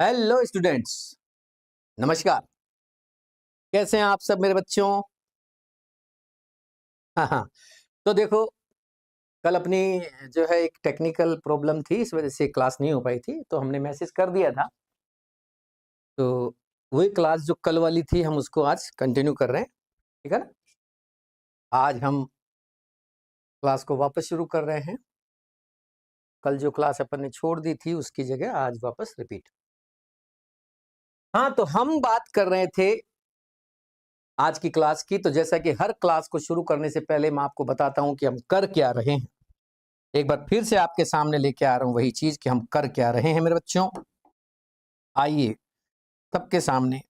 Hello students, नमस्कार। कैसे हैं आप सब मेरे बच्चों? हाँ हाँ। तो देखो, कल अपनी जो है एक टेक्निकल प्रॉब्लम थी, इस वजह से क्लास नहीं हो पाई थी, तो हमने मैसेज कर दिया था। तो वही क्लास जो कल वाली थी, हम उसको आज कंटिन्यू कर रहे हैं। ठीक है ना? आज हम क्लास को वापस शुरू कर रहे हैं। कल जो क्लास अपन ने छोड़ दी थी, उसकी जगह आज वापस रिपीट। हाँ, तो हम बात कर रहे थे आज की क्लास की। तो जैसा कि हर क्लास को शुरू करने से पहले मैं आपको बताता हूं कि हम कर क्या रहे हैं। एक बार फिर से आपके सामने लेके आ रहा हूं वही चीज कि हम कर क्या रहे हैं मेरे बच्चों। आइए सबके सामने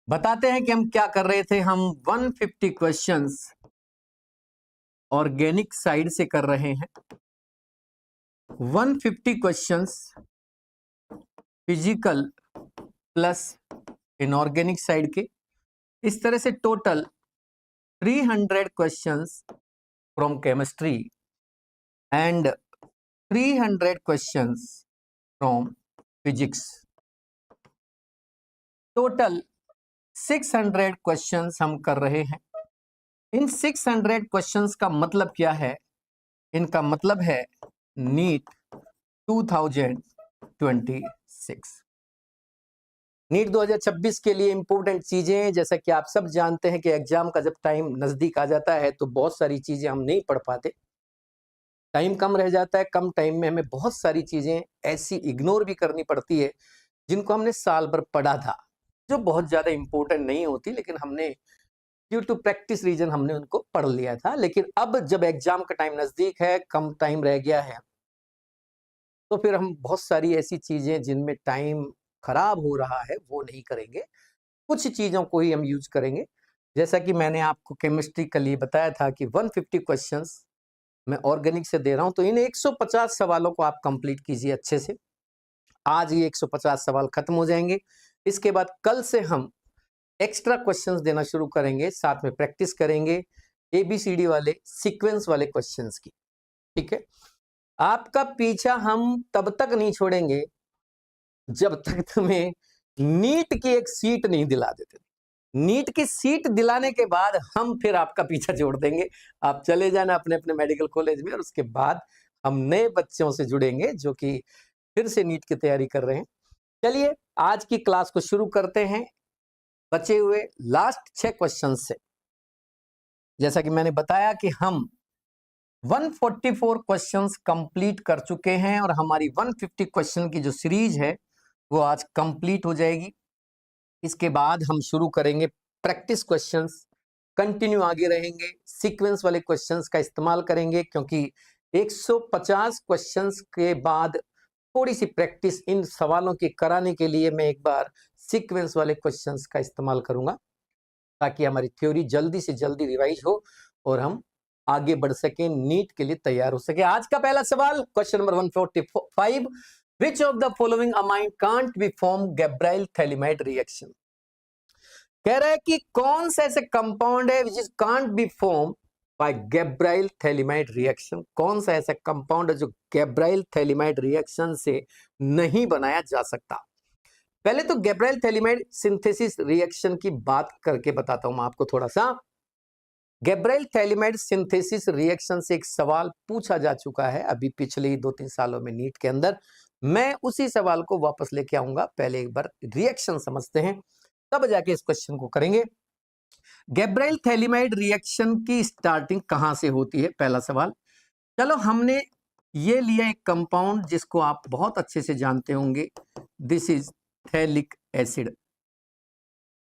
बताते हैं कि हम क्या कर रहे थे। हम 150 क्वेश्चंस ऑर्गेनिक साइड से कर रहे हैं, 150 questions physical plus inorganic side के। इस तरह से total 300 questions from chemistry and 300 questions from physics. Total 600 questions हम कर रहे हैं। इन 600 क्वेश्चंस का मतलब क्या है? इनका मतलब है नीट 2026। नीट 2026 के लिए इंपॉर्टेंट चीजें, जैसा कि आप सब जानते हैं कि एग्जाम का जब टाइम नजदीक आ जाता है तो बहुत सारी चीजें हम नहीं पढ़ पाते। टाइम कम रह जाता है, कम टाइम में हमें बहुत सारी चीजें ऐसी इग्नोर भी करनी पड़ती है जिनको हमने साल भर पढ़ा था, जो बहुत ज्यादा इंपॉर्टेंट नहीं होती, लेकिन हमने ड्यू टू प्रैक्टिस रीजन हमने उनको पढ़ लिया था। लेकिन अब जब एग्जाम का टाइम नजदीक है, कम टाइम रह गया है, तो फिर हम बहुत सारी ऐसी चीजें जिनमें टाइम खराब हो रहा है वो नहीं करेंगे। कुछ चीजों को ही हम यूज करेंगे। जैसा कि मैंने आपको केमिस्ट्री के लिए बताया था कि 150 क्वेश्चंस मैं ऑर्गेनिक से दे रहा हूं, तो इन 150 सवालों को आप कंप्लीट कीजिए अच्छे से। आज ये 150 सवाल खत्म हो जाएंगे। इसके बाद कल से हम एक्स्ट्रा क्वेश्चंस देना शुरू करेंगे, साथ में प्रैक्टिस करेंगे एबीसीडी वाले सीक्वेंस वाले क्वेश्चंस की। ठीक है? आपका पीछा हम तब तक नहीं छोड़ेंगे जब तक तुम्हें नीट की एक सीट नहीं दिला देते। नीट की सीट दिलाने के बाद हम फिर आपका पीछा छोड़ देंगे। आप चले जाना अपने अपने मेडिकल कॉलेज में, और उसके बाद हम नए बच्चों से जुड़ेंगे जो कि फिर से नीट की तैयारी कर रहे हैं। चलिए आज की क्लास को शुरू करते हैं बचे हुए लास्ट 6 क्वेश्चन से। जैसा कि मैंने बताया कि हम 144 क्वेश्चंस कंप्लीट कर चुके हैं, और हमारी 150 क्वेश्चन की जो सीरीज है वो आज कंप्लीट हो जाएगी। इसके बाद हम शुरू करेंगे प्रैक्टिस क्वेश्चंस, कंटिन्यू आगे रहेंगे, सीक्वेंस वाले क्वेश्चंस का इस्तेमाल करेंगे, क्योंकि 150 क्वेश्चंस के बाद थोड़ी सी प्रैक्टिस इन सवालों की कराने के लिए मैं एक बार सीक्वेंस वाले क्वेश्चंस का इस्तेमाल करूंगा, ताकि हमारी थ्योरी जल्दी से जल्दी रिवाइज हो और हम आगे बढ़ सके, नीट के लिए तैयार हो सके। आज का पहला सवाल, question number 145, which of the following amine can't be form Gabriel phthalimide reaction. कह रहा है कि कौन सा ऐसे कंपाउंड है which is can't be form by Gabriel phthalimide reaction. कौन सा ऐसा कंपाउंड है जो गैब्राइल थैलिमाइड रिएक्शन से नहीं बनाया जा सकता। पहले तो गैब्राइल थैलिमाइड सिंथेसिस रिएक्शन की बात करके बताता हूं मैं आपको थोड़ा सा। गैब्राइल थैलिमाइड सिंथेसिस रिएक्शन से एक सवाल पूछा जा चुका है अभी पिछले ही 2-3 सालों में नीट के अंदर। मैं उसी सवाल को वापस लेके आऊंगा। पहले एक बार रिएक्शन समझते हैं, तब जाके इस क्वेश्चन को करेंगे। गैब्राइल थैलिमाइड रिएक्शन की स्टार्टिंग कहां से होती है, पहला सवाल। चलो, हमने ये लिया एक कंपाउंड जिसको आप बहुत अच्छे से जानते होंगे, this is phthalic acid.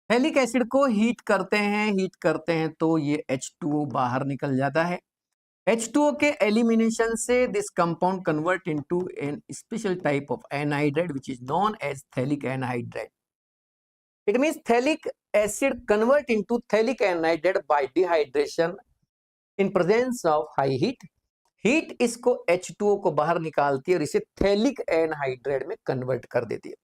Phthalic acid को हीट करते हैं तो ये H2O बाहर निकल जाता है। H2O के एलिमिनेशन से this compound convert into an special type of anhydride which is known as phthalic anhydride. It means phthalic acid convert into phthalic anhydride by dehydration in presence of high heat. Heat इसको H2O को बाहर निकालती है और इसे phthalic anhydride में convert कर देती है।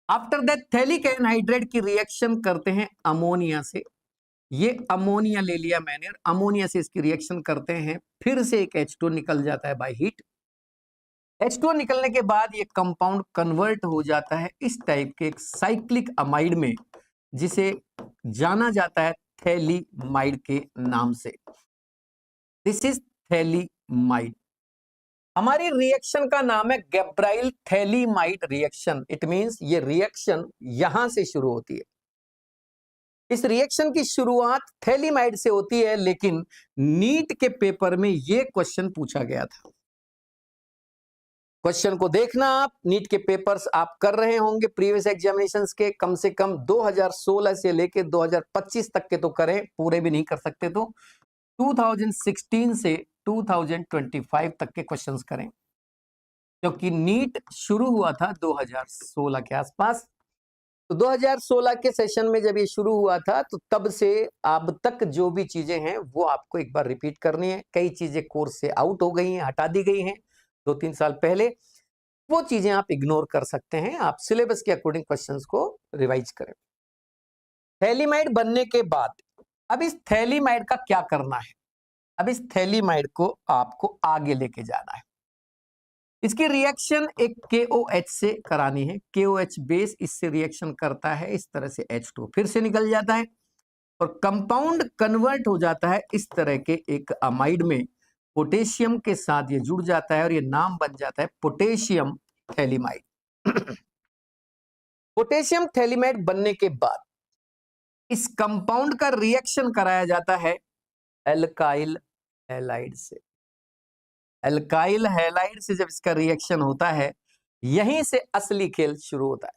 आफ्टर दैट थैलिक एनहाइड्राइड की रिएक्शन करते हैं अमोनिया से। ये अमोनिया ले लिया मैंने, और अमोनिया से इसकी रिएक्शन करते हैं, फिर से एक H2 निकल जाता है बाय हीट। H2O निकलने के बाद ये कंपाउंड कन्वर्ट हो जाता है इस टाइप के एक साइक्लिक अमाइड में, जिसे जाना जाता है थैलीमाइड के नाम से। This is phthalimide. हमारी रिएक्शन का नाम है गैब्राइल थैलीमाइड रिएक्शन। इट मींस ये रिएक्शन यहां से शुरू होती है। इस रिएक्शन की शुरुआत थैलीमाइड से होती है, लेकिन नीट के पेपर में ये क्वेश्चन पूछा गया था। क्वेश्चन को देखना आप, नीट के पेपर्स आप कर रहे होंगे प्रीवियस एग्जामिनेशंस के, कम से कम 2016 से लेके 2025 तक के तो करें, पूरे भी नहीं कर सकते तो 2016 से 2025 तक के क्वेश्चंस करें, क्योंकि नीट शुरू हुआ था 2016 के आसपास। तो 2016 के सेशन में जब ये शुरू हुआ था, तो तब से अब तक जो भी चीजें हैं वो आपको एक बार रिपीट करनी है। कई चीजें कोर्स से आउट हो गई हैं, हटा दी गई हैं 2-3 साल पहले, वो चीजें आप इग्नोर कर सकते हैं। आप सिलेबस के अकॉर्डिंग क्वेश्चंस को रिवाइज करें। थैलीमाइड बनने के बाद अब इस थैलीमाइड का क्या करना है? अब इस थैलीमाइड को आपको आगे लेके जाना है। इसकी रिएक्शन एक KOH से करानी है। KOH बेस इससे रिएक्शन करता है, इस तरह से H2 फिर से निकल जाता है और कंपाउंड कन्वर्ट हो जाता है इस तरह के एक अमाइड में। पोटेशियम के साथ ये जुड़ जाता है और ये नाम बन जाता है पोटेशियम थैलीमाइड। पोटेशियम थैलीमाइड बनने के बाद इस कंपाउंड का रिएक्शन कराया जाता है एल्काइल हैलाइड से। एल्काइल हैलाइड से जब इसका रिएक्शन होता है, यहीं से असली खेल शुरू होता है।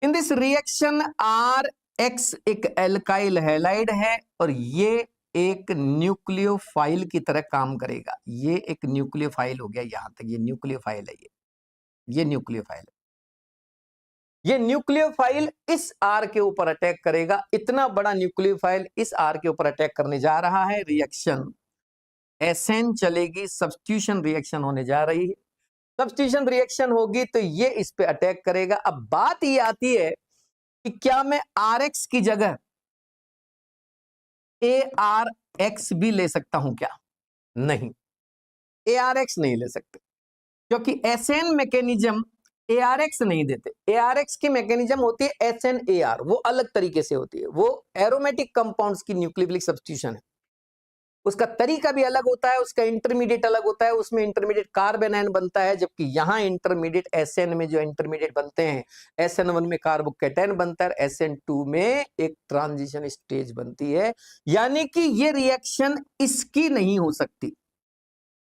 इन दिस रिएक्शन RX एक एल्काइल हैलाइड है और ये एक न्यूक्लियोफाइल की तरह काम करेगा। ये एक न्यूक्लियोफाइल हो गया, यहां तक ये न्यूक्लियोफाइल है। ये न्यूक्लियोफाइल है। ये न्यूक्लियोफाइल इस R के ऊपर अटैक करेगा। इतना बड़ा न्यूक्लियोफाइल इस R के ऊपर अटैक करने जा रहा है। रिएक्शन एसएन चलेगी, सब्स्टिट्यूशन रिएक्शन होने जा रही है। सब्स्टिट्यूशन रिएक्शन होगी तो ये इस पे अटैक करेगा। अब बात ये आती है कि क्या मैं RX की जगह ARX भी ले सकता हूं क्या? नहीं, ARX नहीं ले सकते, क्योंकि एसएन मैकेनिज्म ARX नहीं देते। ARX की मैकेनिज्म होती है SNAR, वो अलग तरीके से होती है। वो एरोमेटिक कंपाउंड्स की न्यूक्लियोफिलिक सब्स्टिट्यूशन है। उसका तरीका भी अलग होता है, उसका इंटरमीडिएट अलग होता है, उसमें इंटरमीडिएट कार्बोनाइन बनता है, जबकि यहां इंटरमीडिएट SN में जो इंटरमीडिएट बनते हैं, SN1 में कार्बोकेटाइन बनता है, SN2 में एक ट्रांजिशन स्टेज बनती है। यानी कि ये रिएक्शन इसकी नहीं हो सकती,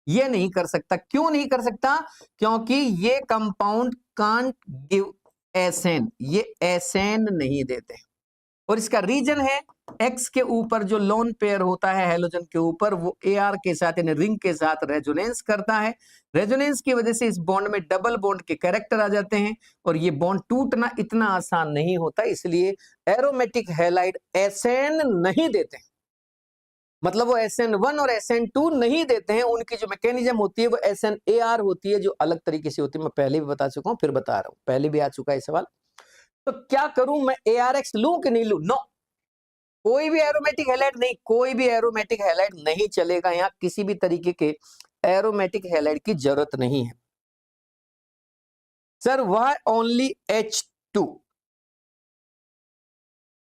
ये नहीं कर सकता। क्यों नहीं कर सकता? क्योंकि ये कंपाउंड कांट गिव SN, ये SN नहीं देते। और इसका रीजन है X के ऊपर जो लोन पेयर होता है हैलोजन के ऊपर, वो AR के साथ यानी रिंग के साथ रेजोनेंस करता है। रेजोनेंस की वजह से इस बॉन्ड में डबल बॉन्ड के कैरेक्टर आ जाते हैं और ये बॉन्ड टूटना इतना आसान नहीं होता। इसलिए एरोमेटिक हैलाइड SN नहीं देते हैं, मतलब वो SN1 और SN2 नहीं देते हैं। उनकी जो मैकेनिज्म होती है वो SNAR होती है, जो अलग तरीके से होती है। मैं पहले भी बता चुका हूं, फिर बता रहा हूं, पहले भी आ चुका है सवाल। तो क्या करूं मैं, ARX लूं कि नहीं लूं? नो, कोई भी एरोमेटिक हैलाइड नहीं, कोई भी एरोमेटिक हैलाइड नहीं चलेगा। यहां किसी भी तरीके के एरोमेटिक हैलाइड की जरूरत नहीं है। Sir why only H2?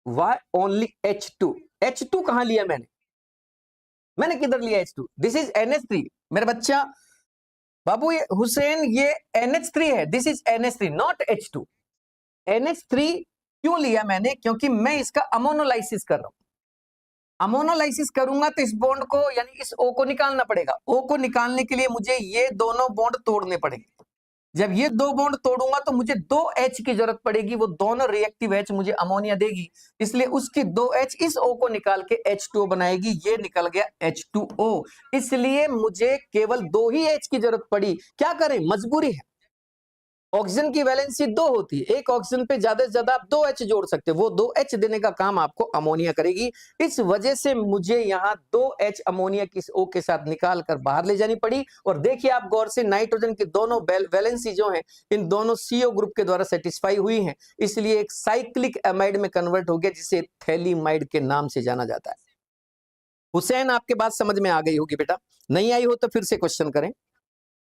Why only H2? H2 कहां लिया मैंने किधर लिया H2? दिस इज NH3 मेरे बच्चा। बाबू ये हुसैन, ये NH3 है, this is NH3 not H2। NH3 क्यों लिया मैंने? क्योंकि मैं इसका अमोनोलाइसिस कर रहा हूं। अमोनोलाइसिस करूंगा तो इस बॉन्ड को यानी इस O को निकालना पड़ेगा। O को निकालने के लिए मुझे ये दोनों बॉन्ड तोड़ने पड़ेंगे। जब ये दो बॉन्ड तोड़ूंगा तो मुझे 2 H की जरूरत पड़ेगी। वो दोनों रिएक्टिव H मुझे अमोनिया देगी, इसलिए उसकी 2 H इस O को निकाल के H2O बनाएगी। ये निकल गया H2O। इसलिए मुझे केवल 2 ही H की जरूरत पड़ी। क्या करें, मजबूरी है। ऑक्सीजन की वैलेंसी 2 होती है, एक ऑक्सीजन पे ज्यादा से ज्यादा आप 2 H जोड़ सकते हैं। वो 2 H देने का काम आपको अमोनिया करेगी। इस वजह से मुझे यहाँ 2 H अमोनिया की O के साथ निकाल कर बाहर ले जानी पड़ी। और देखिए आप गौर से, नाइट्रोजन की दोनों वैलेंसी जो है इन दोनों CO ग्रुप के द्वारा सेटिस्फाई हुई है, इसलिए एक साइक्लिक एमाइड में कन्वर्ट हो गया, जिसे थैलीमाइड के नाम से जाना जाता है। हुसैन आपके बात समझ में आ गई होगी बेटा, नहीं आई हो तो फिर से क्वेश्चन करें।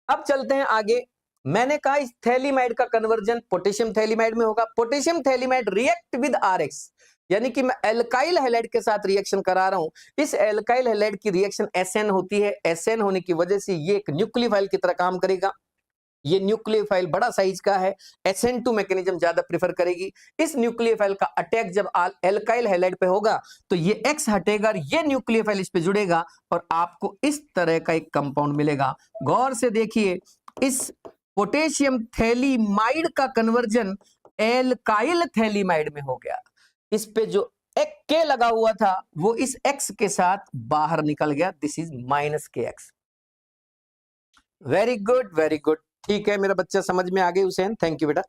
अब चलते हैं आगे मैंने कहा इस थैलीमाइड का कन्वर्जन पोटेशियम थैलीमाइड में होगा। Potassium phthalimide react with RX, यानी कि मैं एल्काइल हैलाइड के साथ रिएक्शन करा रहा हूं। इस एल्काइल हैलाइड की रिएक्शन एसएन होती है। एसएन होने की वजह से ये एक न्यूक्लियोफाइल की तरह काम करेगा। ये न्यूक्लियोफाइल बड़ा साइज का है, SN2 मैकेनिज्म ज्यादा प्रेफर करेगी। इस न्यूक्लियोफाइल का अटैक जब एल्काइल हैलाइड पे होगा तो ये X हटेगा और ये न्यूक्लियोफाइल इस पे जुड़ेगा और आपको इस तरह का एक कंपाउंड मिलेगा। गौर से देखिए, इस पोटेशियम थैलीमाइड का कन्वर्जन एल्काइल थैलीमाइड में हो गया। इस पे जो एक K लगा हुआ था वो इस X के साथ बाहर निकल गया। This is -KX। Very good, very good. ठीक है मेरा बच्चा, समझ में आ गई हुसैन, थैंक यू बेटा।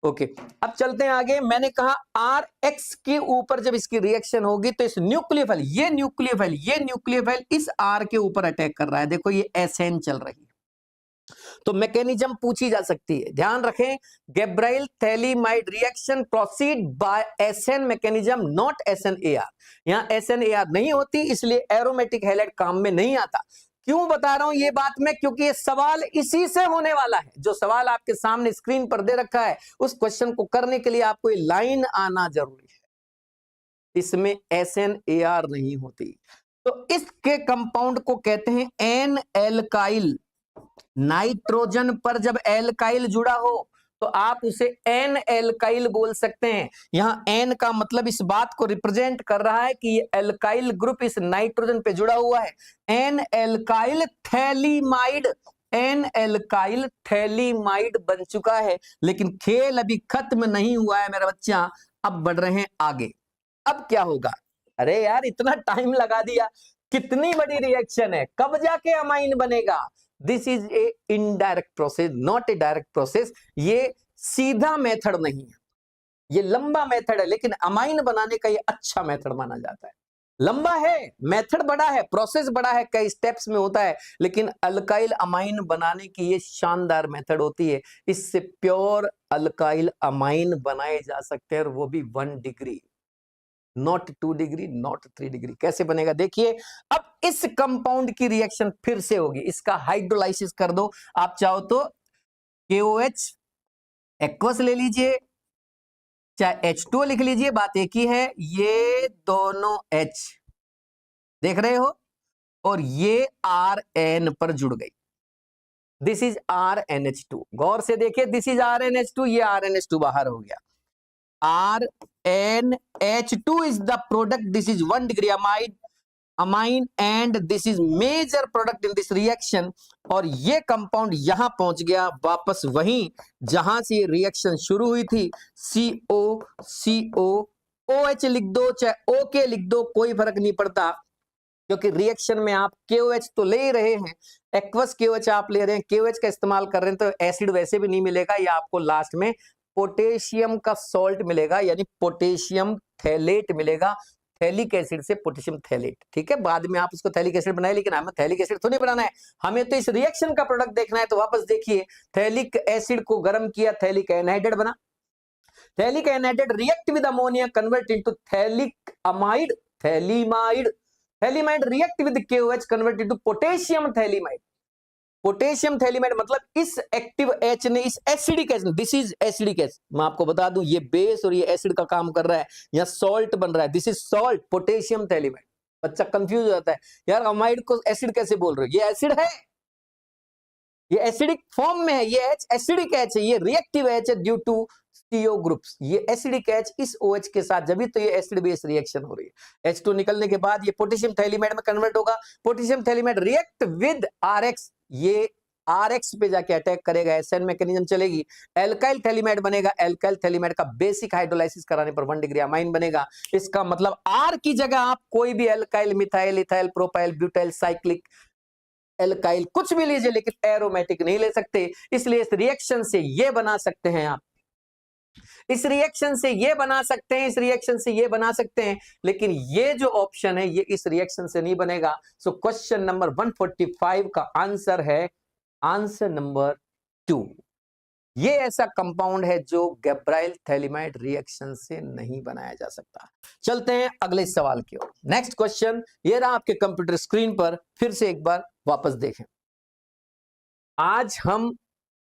ओके, अब चलते हैं आगे। मैंने कहा RX के ऊपर जब इसकी रिएक्शन होगी तो इस न्यूक्लियोफाइल इस R के ऊपर अटैक कर रहा है। देखो ये SN चल रही है, तो मैकेनिज्म पूछी जा सकती है। ध्यान रखें, Gabriel phthalimide reaction proceed by SN mechanism, not SNAR। यहां SNAR नहीं होती, इसलिए एरोमेटिक हैलाइड काम में नहीं आता। क्यों बता रहा हूं ये बात मैं, क्योंकि ये सवाल इसी से होने वाला है। जो सवाल आपके सामने स्क्रीन पर दे रखा है उस क्वेश्चन को करने के लिए आपको ये लाइन आना जरूरी है। इसमें SNAR नहीं होती। तो इसके कंपाउंड को कहते हैं एन एल्काइल। नाइट्रोजन पर जब एल्काइल जुड़ा हो तो आप उसे एन एल्काइल बोल सकते हैं। यहां एन का मतलब इस बात को रिप्रेजेंट कर रहा है कि ये एल्काइल ग्रुप इस नाइट्रोजन पे जुड़ा हुआ है। N alkyl phthalimide, N alkyl phthalimide बन चुका है। लेकिन खेल अभी खत्म नहीं हुआ है मेरा बच्चा, अब बढ़ रहे हैं आगे। अब क्या होगा? अरे यार इतना टाइम लगा दिया, कितनी बड़ी रिएक्शन है, कब जाके अमाइन बनेगा? This is a indirect process, not a direct process. ये सीधा मेथड नहीं है, ये लंबा मेथड है, लेकिन अमाइन बनाने का ये अच्छा मेथड माना जाता है। लंबा है, मेथड बड़ा है, प्रोसेस बड़ा है, कई स्टेप्स में होता है, लेकिन अल्काइल अमाइन बनाने की ये शानदार मेथड होती है। इससे प्योर अल्काइल अमाइन बनाए जा सकते हैं, और वो भी 1 degree, not 2 degree, not 3 degree. कैसे बनेगा देखिए। अब इस कंपाउंड की रिएक्शन फिर से होगी, इसका हाइड्रोलाइसिस कर दो। आप चाहो तो KOH एक्वस ले लीजिए, चाहे H2O लिख लीजिए, बात एक ही है। ये दोनों H देख रहे हो, और ये RN पर जुड़ गई। This is RNH2। गौर से देखिए, दिस इज RNH2, ये RNH2 बाहर हो गया। RNH2 is the product. This is 1 degree amine and this is major product in this reaction। और ये कंपाउंड यहां पहुंच गया वापस वहीं जहां से ये रिएक्शन शुरू हुई थी। CO OH लिख दो, चाहे OK लिख दो, कोई फर्क नहीं पड़ता, क्योंकि रिएक्शन में आप KOH तो ले ही रहे हैं, एक्वस KOH आप ले रहे हैं, KOH का इस्तेमाल कर रहे हैं, तो एसिड वैसे भी नहीं मिलेगा। या आपको लास्ट में पोटेशियम का सॉल्ट मिलेगा, यानी पोटेशियम थैलेट मिलेगा, थैलिक एसिड से पोटेशियम थैलेट। ठीक है, बाद में आप उसको थैलिक एसिड बनाए, लेकिन हमें थैलिक एसिड तो नहीं बनाना है, हमें तो इस रिएक्शन का प्रोडक्ट देखना है। तो वापस देखिए, थैलिक एसिड को गर्म किया, थैलिक एनहाइड्रेट बना। Phthalic anhydride react with ammonia, convert into phthalic amide, phthalimide. Phthalimide react with KOH, convert into potassium phthalimide. Potassium phthalimide मतलब इस एक्टिव H ने इस acidic acid, this is acidic acid, मैं आपको बता दूं ये बेस और ये एसिड का काम कर रहा है, यहां सॉल्ट बन रहा है, this is salt, potassium phthalimide. बच्चा कंफ्यूज हो जाता है, यार अमाइड को एसिड कैसे बोल रहे हो? ये एसिड है, ये एसिडिक फॉर्म में है, ये H एसिडिक H है, ये रिएक्टिव H है ड्यू टू CO ग्रुप्स। ये एसिडिक H इस OH के साथ, जब भी तो ये एसिड बेस रिएक्शन हो रही है। H2 निकलने के बाद ये पोटेशियम थैलीमाइड में कन्वर्ट होगा। Potassium phthalimide react with RX, ये RX पे जाके अटैक करेगा, SN मैकेनिज्म चलेगी, एल्काइल थैलीमाइड बनेगा। एल्काइल थैलीमाइड का बेसिक हाइड्रोलाइसिस कराने पर 1 डिग्री अमाइन बनेगा। इसका मतलब R की जगह आप कोई भी alkyl, methyl, ethyl, propyl, butyl, cyclic alkyl कुछ भी लीजिए, लेकिन एरोमेटिक नहीं ले सकते। इसलिए इस रिएक्शन से ये बना सकते हैं आप, इस रिएक्शन से ये बना सकते हैं, इस रिएक्शन से ये बना सकते हैं, लेकिन ये जो ऑप्शन है ये इस रिएक्शन से नहीं बनेगा। सो क्वेश्चन नंबर 145 का आंसर है आंसर नंबर 2। ये ऐसा कंपाउंड है जो गैब्राइल थैलीमाइड रिएक्शन से नहीं बनाया जा सकता। चलते हैं अगले सवाल की ओर। नेक्स्ट क्वेश्चन ये रहा आपके कंप्यूटर स्क्रीन पर, फिर से एक बार वापस देखें। आज हम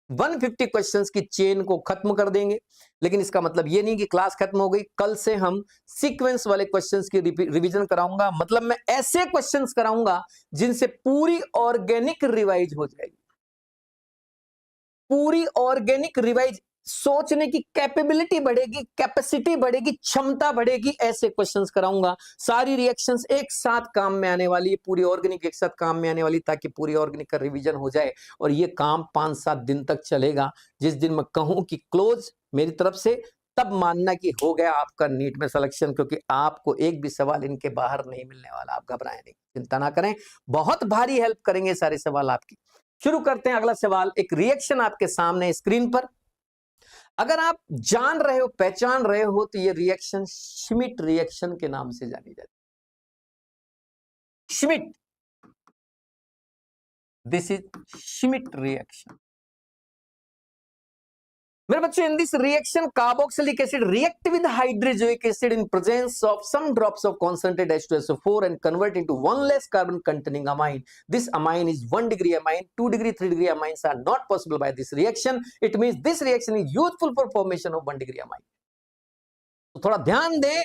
150 क्वेश्चंस की चेन को खत्म कर देंगे। लेकिन इसका मतलब ये नहीं कि क्लास खत्म हो गई, कल से हम सीक्वेंस वाले क्वेश्चंस की रिवीजन कराऊंगा। मतलब मैं ऐसे क्वेश्चंस कराऊंगा जिनसे पूरी ऑर्गेनिक रिवाइज हो जाएगी, पूरी ऑर्गेनिक रिवाइज, सोचने की कैपेबिलिटी बढ़ेगी, कैपेसिटी बढ़ेगी, क्षमता बढ़ेगी। ऐसे क्वेश्चंस कराऊंगा, सारी रिएक्शंस एक साथ काम में आने वाली है, पूरी ऑर्गेनिक एक साथ काम में आने वाली, ताकि पूरी ऑर्गेनिक का रिवीजन हो जाए। और ये काम 5-7 दिन तक चलेगा। जिस दिन मैं कहूं कि क्लोज मेरी तरफ से, तब मानना कि हो गया आपका नीट में सिलेक्शन, क्योंकि आपको एक भी सवाल इनके बाहर नहीं मिलने वाला। आप घबराएं नहीं, चिंता ना करें, बहुत भारी हेल्प करेंगे सारे सवाल आपकी। शुरू करते हैं अगला सवाल। एक रिएक्शन आपके सामने स्क्रीन पर, अगर आप जान रहे हो, पहचान रहे हो, तो ये रिएक्शन श्मिट रिएक्शन के नाम से जानी जाती है। Schmidt, this is Schmidt reaction. मेरे बच्चों, in this reaction carboxylic acid react with hydroxylic acid in presence of some drops of concentrated H2SO4 and convert into one less carbon containing amine. This amine is 1 degree amine. 2 degree, 3 degree amines are not possible by this reaction. It means this reaction is useful for formation of 1 degree amine. तो थोड़ा ध्यान दें,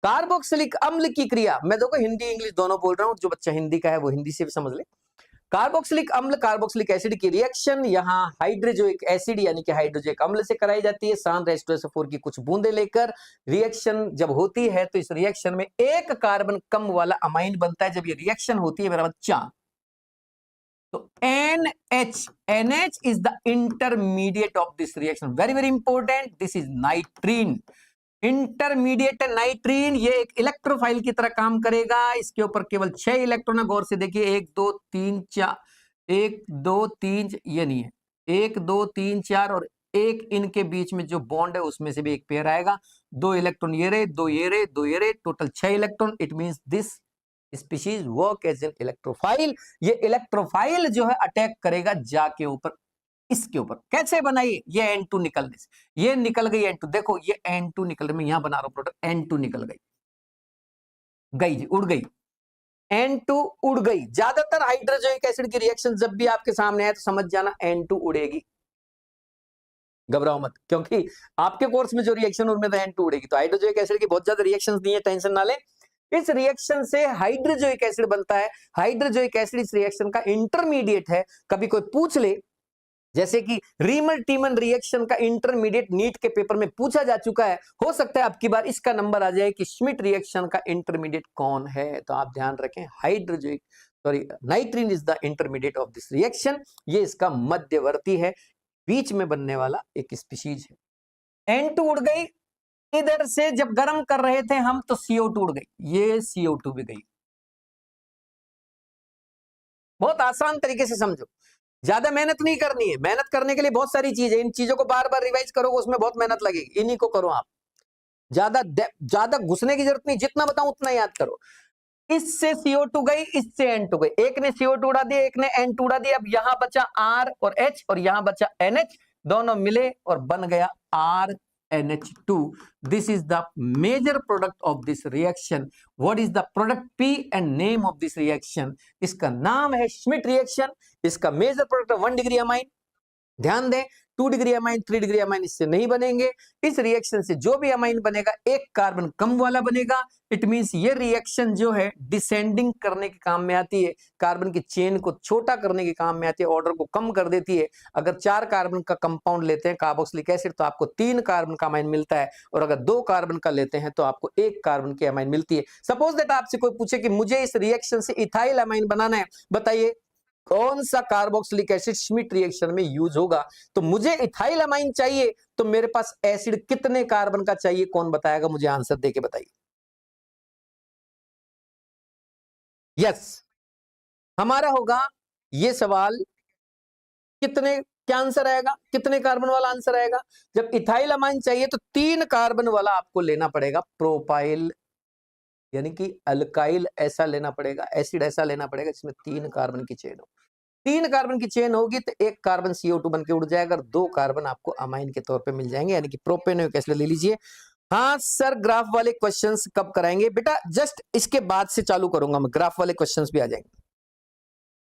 carboxylic अम्ल की क्रिया, मैं देखो Hindi English दोनों बोल रहा हूं, जो बच्चा हिंदी का है वो हिंदी से भी समझ ले। कार्बोक्सिलिक अम्ल, कार्बोक्सिलिक एसिड की रिएक्शन यहां हाइड्रोजोइक एसिड यानी कि हाइड्रोजोइक अम्ल से कराई जाती है। शांत H2SO4 की कुछ बूंदे लेकर रिएक्शन जब होती है तो इस रिएक्शन में एक कार्बन कम वाला अमाइन बनता है। जब ये रिएक्शन होती है मेरा बच्चा, तो NH is the intermediate of this reaction. Very very important. This is nitrine. Intermediate नाइट्रीन, ये एक इलेक्ट्रोफाइल की तरह काम करेगा। इसके ऊपर केवल 6 इलेक्ट्रॉन है। गौर से देखिए, 1 2 3 4, 1 2 3, ये नहीं है, 1 2 3 4 और एक इनके बीच में जो बॉन्ड है उसमें से भी एक पेयर आएगा। 2 इलेक्ट्रॉन ये रहे, 2 ये रहे, 2 ये रहे, total 6 electron. It means this species work as an electrophile. ये इलेक्ट्रोफाइल जो है अटैक करेगा जाके ऊपर, इसके ऊपर। कैसे बनाइए, ये N2 निकलने से, ये निकल गई N2, देखो ये N2 निकल रही, मैं यहां बना रहा हूं प्रोडक्ट, N2 निकल गई, गई जी, उड़ गई, N2 उड़ गई। ज्यादातर हाइड्रोजोनिक एसिड की रिएक्शन जब भी आपके सामने आए तो समझ जाना N2 उड़ेगी, घबराओ मत, क्योंकि आपके कोर्स में जो रिएक्शन उनमें तो N2 उड़ेगी। तो हाइड्रोजोनिक एसिड की बहुत ज्यादा रिएक्शंस नहीं है, टेंशन ना ले। इस रिएक्शन से हाइड्रोजोनिक एसिड बनता है। हाइड्रोजोनिक एसिड इस रिएक्शन का इंटरमीडिएट है। कभी कोई पूछ ले, जैसे कि रीमल टीमन रिएक्शन का इंटरमीडिएट नीट के पेपर में पूछा जा चुका है, हो सकता है अब की बार इसका नंबर आ जाए कि श्मिट रिएक्शन का इंटरमीडिएट कौन है। तो आप ध्यान रखें, hydrozonic nitrene is the intermediate of this reaction. ये इसका मध्यवर्ती है, बीच में बनने वाला एक स्पीशीज है। N2 उड़ गई, इधर से जब गर्म कर रहे थे हम तो CO2 उड़ गई, ये CO2 भी गई। बहुत आसान तरीके से समझो, ज्यादा मेहनत नहीं करनी है। मेहनत करने के लिए बहुत सारी चीजें, इन चीजों को बार बार रिवाइज करोगे उसमें बहुत मेहनत लगेगी, इन्हीं को करो आप। ज्यादा घुसने की जरूरत नहीं, जितना बताऊं उतना याद करो। इससे CO2 गई, इससे N2 गई, एक ने CO2 उड़ा दिया, एक ने N2 उड़ा दिया। अब यहां बचा R और H और यहां बचा NH, दोनों मिले और बन गया RNH2. This is the major product of this reaction. What is the product P and name of this reaction? इसका नाम है श्मिट रिएक्शन। इसका मेजर प्रोडक्ट है 1 डिग्री अमाइन। ध्यान दें, 2 डिग्री अमाइन, 3 डिग्री अमाइन इससे नहीं बनेंगे। इस रिएक्शन से जो भी अमाइन बनेगा एक कार्बन कम वाला बनेगा। इट मींस ये रिएक्शन जो है डिसेंडिंग करने के काम में आती है, कार्बन की चेन को छोटा करने के काम में आती है, ऑर्डर को कम कर देती है। अगर 4 कार्बन का कंपाउंड लेते हैं कार्बोक्सिलिक एसिड तो आपको 3 कार्बन का अमाइन मिलता है, और अगर 2 कार्बन का लेते हैं तो आपको 1 कार्बन की अमाइन मिलती है। सपोज दैट आपसे कोई पूछे कि मुझे इस रिएक्शन से इथाइल अमाइन बनाना है, बताइए कौन सा कार्बोक्सिलिक एसिड श्मिट रिएक्शन में यूज होगा। तो मुझे इथाइल अमाइन चाहिए, तो मेरे पास एसिड कितने कार्बन का चाहिए, कौन बताएगा, मुझे आंसर देके बताइए। यस, हमारा होगा ये सवाल, कितने, क्या आंसर आएगा, कितने कार्बन वाला आंसर आएगा। जब इथाइल अमाइन चाहिए तो 3 कार्बन वाला आपको लेना पड़ेगा, प्रोपाइल यानी कि अल्काइल ऐसा लेना पड़ेगा, एसिड ऐसा लेना पड़ेगा जिसमें 3 कार्बन की चेन हो। 3 कार्बन की चेन होगी तो 1 कार्बन CO2 बन के उड़ जाएगा, 2 कार्बन आपको अमाइन के तौर पे मिल जाएंगे, यानी कि प्रोपेनोइक एसिड ले लीजिए। हाँ सर, ग्राफ वाले क्वेश्चंस कब कराएंगे बेटा? जस्ट इसके बाद से चालू करूंगा मैं, ग्राफ वाले क्वेश्चंस भी आ जाएंगे।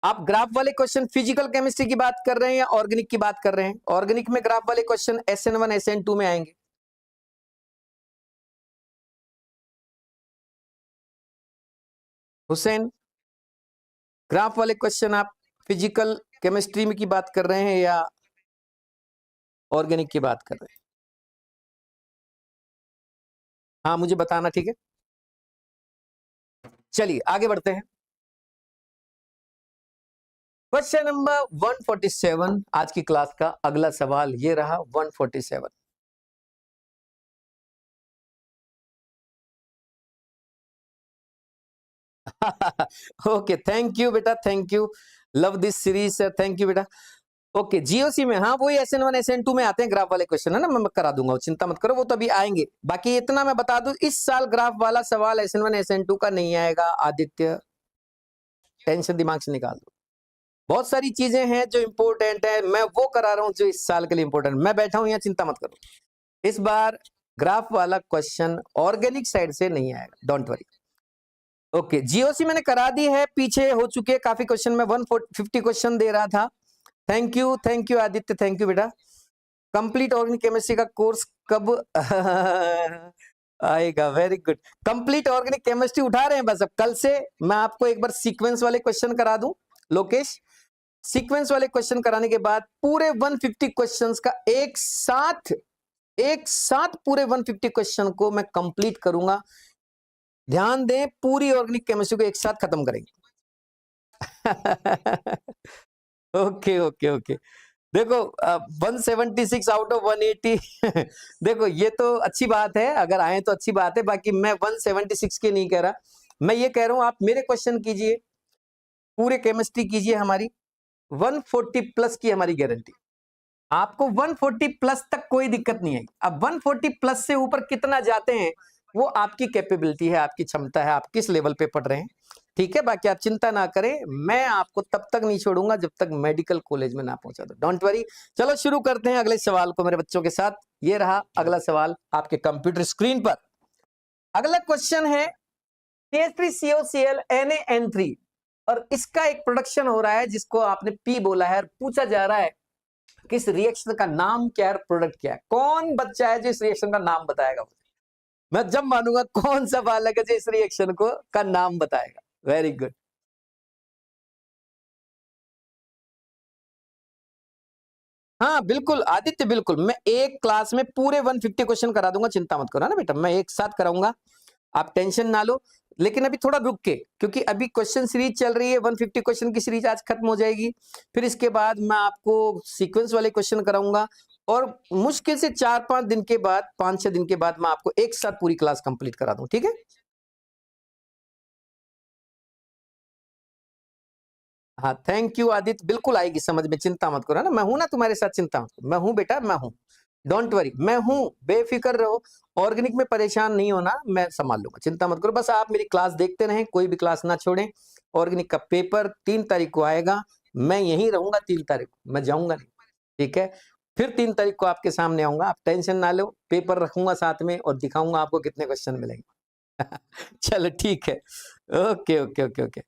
आप ग्राफ वाले क्वेश्चन फिजिकल केमिस्ट्री की बात कर रहे हैं या ऑर्गेनिक की बात कर रहे हैं? ऑर्गेनिक में ग्राफ वाले क्वेश्चन SN1 SN2 में आएंगे। हुसैन, ग्राफ वाले क्वेश्चन आप फिजिकल केमिस्ट्री में की बात कर रहे हैं या ऑर्गेनिक की बात कर रहे हैं? हाँ, मुझे बताना, ठीक है। चलिए आगे बढ़ते हैं। क्वेश्चन नंबर 147 आज की क्लास का अगला सवाल ये रहा 147। ओके, थैंक यू बेटा, thank you, love this series sir, thank you बेटा। ओके, जीओसी में, हाँ वही SN1 SN2 में आते हैं ग्राफ वाले क्वेश्चन, है ना, मैं करा दूंगा, चिंता मत करो, वो तो अभी आएंगे। बाकी इतना मैं बता दूं, इस साल ग्राफ वाला सवाल SN1 SN2 का नहीं आएगा आदित्य, टेंशन दिमाग से निकाल दो। बहुत सारी चीजें हैं जो इंपॉर्टेंट है, मैं वो करा रहा हूं जो इस साल के लिए इंपॉर्टेंट। मैं बैठा हूं यहाँ, चिंता मत करो, इस बार ग्राफ वाला क्वेश्चन ऑर्गेनिक साइड से नहीं आएगा, डोंट वरी। ओके, जीओसी मैंने करा दी है, पीछे हो चुके काफी क्वेश्चन, में 150 क्वेश्चन दे रहा था। Thank you Aditya, thank you बेटा। कंप्लीट ऑर्गेनिक केमिस्ट्री का कोर्स कब आएगा? Very good. Complete organic chemistry उठा रहे हैं बस, अब कल से मैं आपको एक बार सीक्वेंस वाले क्वेश्चन करा दूं लोकेश। सीक्वेंस वाले क्वेश्चन कराने के बाद पूरे 150 क्वेश्चंस का एक साथ पूरे 150 क्वेश्चन को मैं कंप्लीट करूंगा। ध्यान दें, पूरी ऑर्गेनिक केमिस्ट्री को एक साथ खत्म करेंगे। ओके ओके ओके, देखो 176 आउट ऑफ 180 देखो ये तो अच्छी बात है, अगर आए तो अच्छी बात है, बाकी मैं 176 के नहीं कह रहा, मैं ये कह रहा हूं आप मेरे क्वेश्चन कीजिए, पूरे केमिस्ट्री कीजिए, हमारी 140 प्लस की हमारी गारंटी। आपको 140 प्लस तक कोई दिक्कत नहीं है। अब 140 प्लस से ऊपर कितना जाते हैं वो आपकी कैपेबिलिटी है, आपकी क्षमता है, आप किस लेवल पे पढ़ रहे हैं, ठीक है। बाकी आप चिंता ना करें, मैं आपको तब तक नहीं छोड़ूंगा जब तक मेडिकल कॉलेज में ना पहुंचा दो, डोंट वरी। चलो शुरू करते हैं अगले सवाल को मेरे बच्चों के साथ। ये रहा अगला सवाल आपके कंप्यूटर स्क्रीन पर। अगला क्वेश्चन है CH3COCl NaN3 और इसका एक प्रोडक्शन हो रहा है जिसको आपने P बोला है, और पूछा जा रहा है किस रिएक्शन का नाम क्या है, प्रोडक्ट क्या है। कौन बच्चा है जो इस रिएक्शन का नाम बताएगा? मैं जब मानूंगा कौन सा बालक है जो इस रिएक्शन को का नाम बताएगा। Very good. हाँ बिल्कुल आदित्य, बिल्कुल, मैं एक क्लास में पूरे 150 क्वेश्चन करा दूंगा, चिंता मत करो ना बेटा, मैं एक साथ कराऊंगा, आप टेंशन ना लो। लेकिन अभी थोड़ा रुक के, क्योंकि अभी क्वेश्चन सीरीज चल रही है, 150 क्वेश्चन की सीरीज आज खत्म हो जाएगी, फिर इसके बाद मैं आपको सीक्वेंस वाले क्वेश्चन कराऊंगा, और मुश्किल से 4-5 दिन के बाद, 5-6 दिन के बाद मैं आपको एक साथ पूरी क्लास कंप्लीट करा दूं, ठीक है। हाँ थैंक यू आदित्य, बिल्कुल आएगी समझ में, चिंता मत करो ना, मैं हूं ना तुम्हारे साथ, चिंता मत करो, मैं हूं बेटा, मैं हूं, डोंट वरी, मैं हूं, बेफिक्र रहो। ऑर्गेनिक में परेशान नहीं होना, मैं संभाल लूंगा, चिंता मत करो, बस आप मेरी क्लास देखते रहें, कोई भी क्लास ना छोड़ें। ऑर्गेनिक का पेपर 3 तारीख को आएगा, मैं यहीं रहूंगा 3 तारीख को, मैं जाऊंगा नहीं, ठीक है। फिर 3 तारीख को आपके सामने आऊंगा, आप टेंशन ना लो, पेपर रखूंगा साथ में और दिखाऊंगा आपको कितने क्वेश्चन मिलेंगे। चलो ठीक है, okay okay okay okay,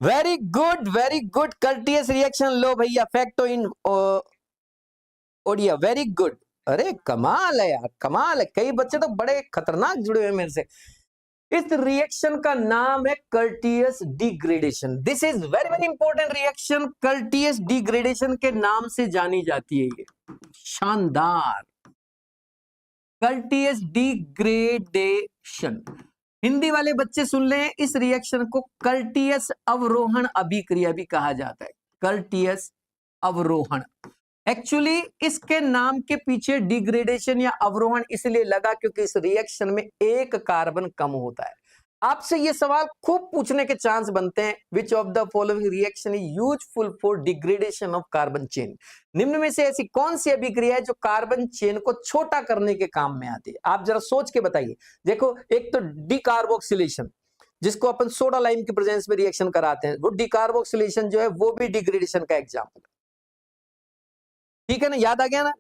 very good very good, Curtius reaction, लो भैया, facto in Odia, very good. अरे कमाल है यार, कमाल है, कई बच्चे तो बड़े खतरनाक जुड़े हुए मेरे से। इस रिएक्शन का नाम है Curtius degradation. This is very very important reaction, Curtius degradation के नाम से जानी जाती है ये, शानदार, कर्टियस डिग्रेडेशन। हिंदी वाले बच्चे सुन लें, इस रिएक्शन को कर्टियस अवरोहण अभिक्रिया भी कहा जाता है, कर्टियस अवरोहण। एक्चुअली इसके नाम के पीछे डिग्रेडेशन या अवरोहण इसलिए लगा क्योंकि इस रिएक्शन में एक कार्बन कम होता है। आपसे ये सवाल खूब पूछने के चांस बनते हैं, विच of the following reaction is useful for degradation of carbon chain. निम्न में से ऐसी कौन सी अभिक्रिया है जो कार्बन चेन को छोटा करने के काम में आती है? आप जरा सोच के बताइए। देखो, एक तो डिकार्बोक्सिलेशन, जिसको अपन सोडा लाइम की प्रेजेंस में रिएक्शन कराते हैं, वो डिकार्बोक्सिलेशन जो है वो भी डिग्रेडेशन का एग्जाम्पल है, ठीक है ना, याद आ गया ना,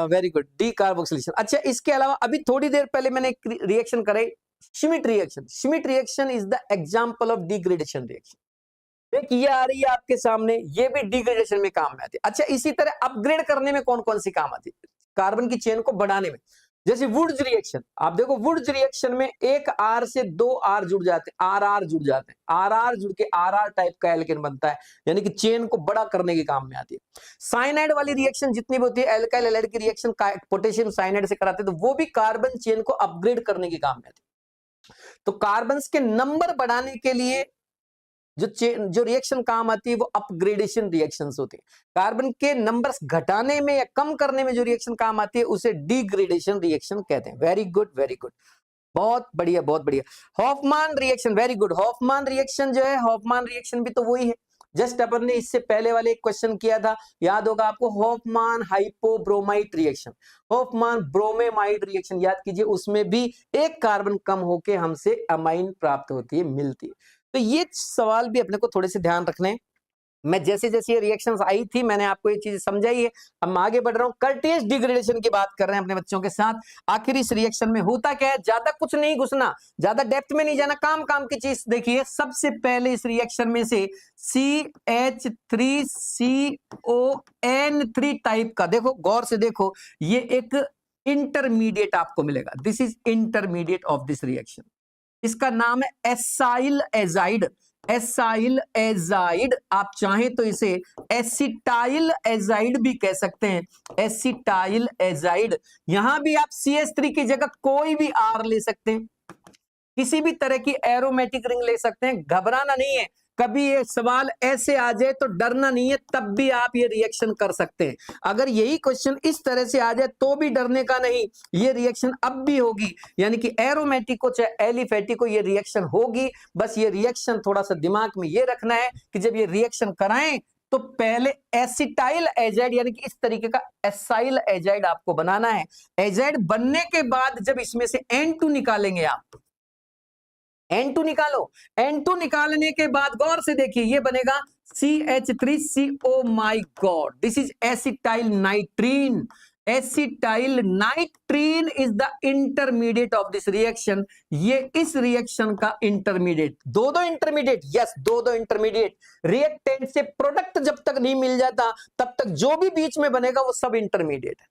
वेरी गुड, डिकार्बोक्सिलेशन। अच्छा, इसके अलावा अभी थोड़ी देर पहले मैंने एक रिएक्शन कराई, Schmidt reaction. Schmidt reaction is the example of degradation reaction. एक ये आ रही है आपके सामने, ये भी डिग्रेडेशन में काम में आती है। अच्छा, इसी तरह अपग्रेड करने में कौन कौन सी काम आती है? कार्बन की चेन को बढ़ाने में, जैसे वुड्स रिएक्शन, आप देखो वुड्स रिएक्शन में एक आर से दो आर जुड़ जाते हैं, आर जुड़ जाते हैं, आर जुड़ के आर टाइप का एल्केन बनता है, यानी कि चेन को बड़ा करने के काम में आती है। साइनाइड वाली रिएक्शन जितनी भी होती है, एल्काइल हैलाइड की रिएक्शन पोटेशियम साइनाइड से कराते हैं, तो वो भी कार्बन चेन को अपग्रेड करने के काम में आती है। तो कार्बन के नंबर बढ़ाने के लिए जो रिएक्शन काम आती है वो अपग्रेडेशन रिएक्शंस होती है। कार्बन के नंबर्स घटाने में या कम करने में जो रिएक्शन काम आती है उसे डिग्रेडेशन रिएक्शन कहते हैं। वेरी गुड, वेरी गुड, बहुत बढ़िया, बहुत बढ़िया। हॉफमान रिएक्शन, वेरी गुड। हॉफमान रिएक्शन जो है, हॉफमान रिएक्शन भी तो वही है, जस्ट अपन ने इससे पहले वाले एक क्वेश्चन किया था, याद होगा आपको, हॉफमान हाइपोब्रोमाइड रिएक्शन, हॉफमान ब्रोमेमाइड रिएक्शन याद कीजिए, उसमें भी एक कार्बन कम होके हमसे अमाइन प्राप्त होती है, मिलती है। तो ये सवाल भी अपने को थोड़े से ध्यान रखने हैं। मैं जैसे जैसे ये रिएक्शंस आई थी मैंने आपको ये चीज समझाई है। अब मैं आगे बढ़ रहा हूं, कर्टेज डिग्रेडेशन की बात कर रहे हैं अपने बच्चों के साथ। आखिर इस रिएक्शन में होता क्या है, ज्यादा कुछ नहीं घुसना, ज्यादा डेप्थ में नहीं जाना, काम काम की चीज देखिए। सबसे पहले इस रिएक्शन में से CH3CON3 टाइप का, देखो गौर से देखो, ये एक इंटरमीडिएट आपको मिलेगा। This is intermediate of this reaction. इसका नाम है एसाइल एजाइड। एसाइल एजाइड, आप चाहें तो इसे एसिटाइल एजाइड भी कह सकते हैं, एसिटाइल एजाइड। यहां भी आप CH3 की जगह कोई भी R ले सकते हैं, किसी भी तरह की एरोमेटिक रिंग ले सकते हैं, घबराना नहीं है। कभी ये सवाल ऐसे आ जाए तो डरना नहीं है, तब भी आप ये रिएक्शन कर सकते हैं। अगर यही क्वेश्चन इस तरह से आ जाए तो भी डरने का नहीं, ये रिएक्शन अब भी होगी, यानी कि एरोमेटिक को चाहे एलिफेटिक को ये रिएक्शन होगी। बस ये रिएक्शन थोड़ा सा दिमाग में ये रखना है कि जब ये रिएक्शन कराएं तो पहले एसिटाइल एजाइड यानी कि इस तरीके का एसाइल एजाइड आपको बनाना है। एजाइड बनने के बाद जब इसमें से N2 निकालेंगे आप, N2 निकालो, N2 निकालने के बाद गौर से देखिए ये बनेगा CH3CO। My God, this is acetyl नाइट्रीन। Acetyl नाइट्रीन is the intermediate of this reaction. ये इस रिएक्शन का इंटरमीडिएट, दो इंटरमीडिएट, यस दो इंटरमीडिएट। रिएक्टेंट से प्रोडक्ट जब तक नहीं मिल जाता तब तक जो भी बीच में बनेगा वो सब इंटरमीडिएट है।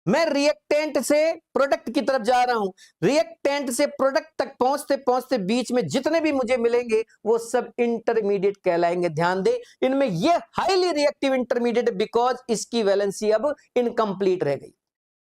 मैं रिएक्टेंट से प्रोडक्ट की तरफ जा रहा हूं, रिएक्टेंट से प्रोडक्ट तक पहुंचते पहुंचते बीच में जितने भी मुझे मिलेंगे वो सब इंटरमीडिएट कहलाएंगे। ध्यान दे, इनमें ये हाईली रिएक्टिव इंटरमीडिएट बिकॉज इसकी वैलेंसी अब इनकम्प्लीट रह गई।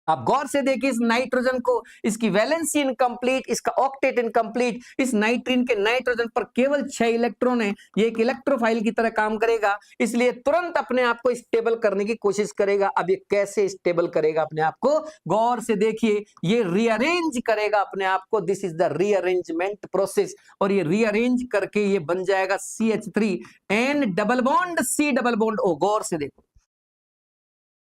आप गौर से देखिए इस नाइट्रोजन को, इसकी वैलेंसी इनकम्प्लीट, इसका ऑक्टेट इनकम्प्लीट। इस नाइट्रीन के नाइट्रोजन पर केवल 6 इलेक्ट्रॉन है, ये एक इलेक्ट्रोफाइल की तरह काम करेगा, इसलिए तुरंत अपने आप को स्टेबल करने की कोशिश करेगा। अब ये कैसे स्टेबल करेगा अपने आप को, गौर से देखिए, ये रीअरेंज करेगा अपने आप को। This is the rearrangement process, और ये रीअरेंज करके ये बन जाएगा CH3N double bond C double bond O। गौर से देखो,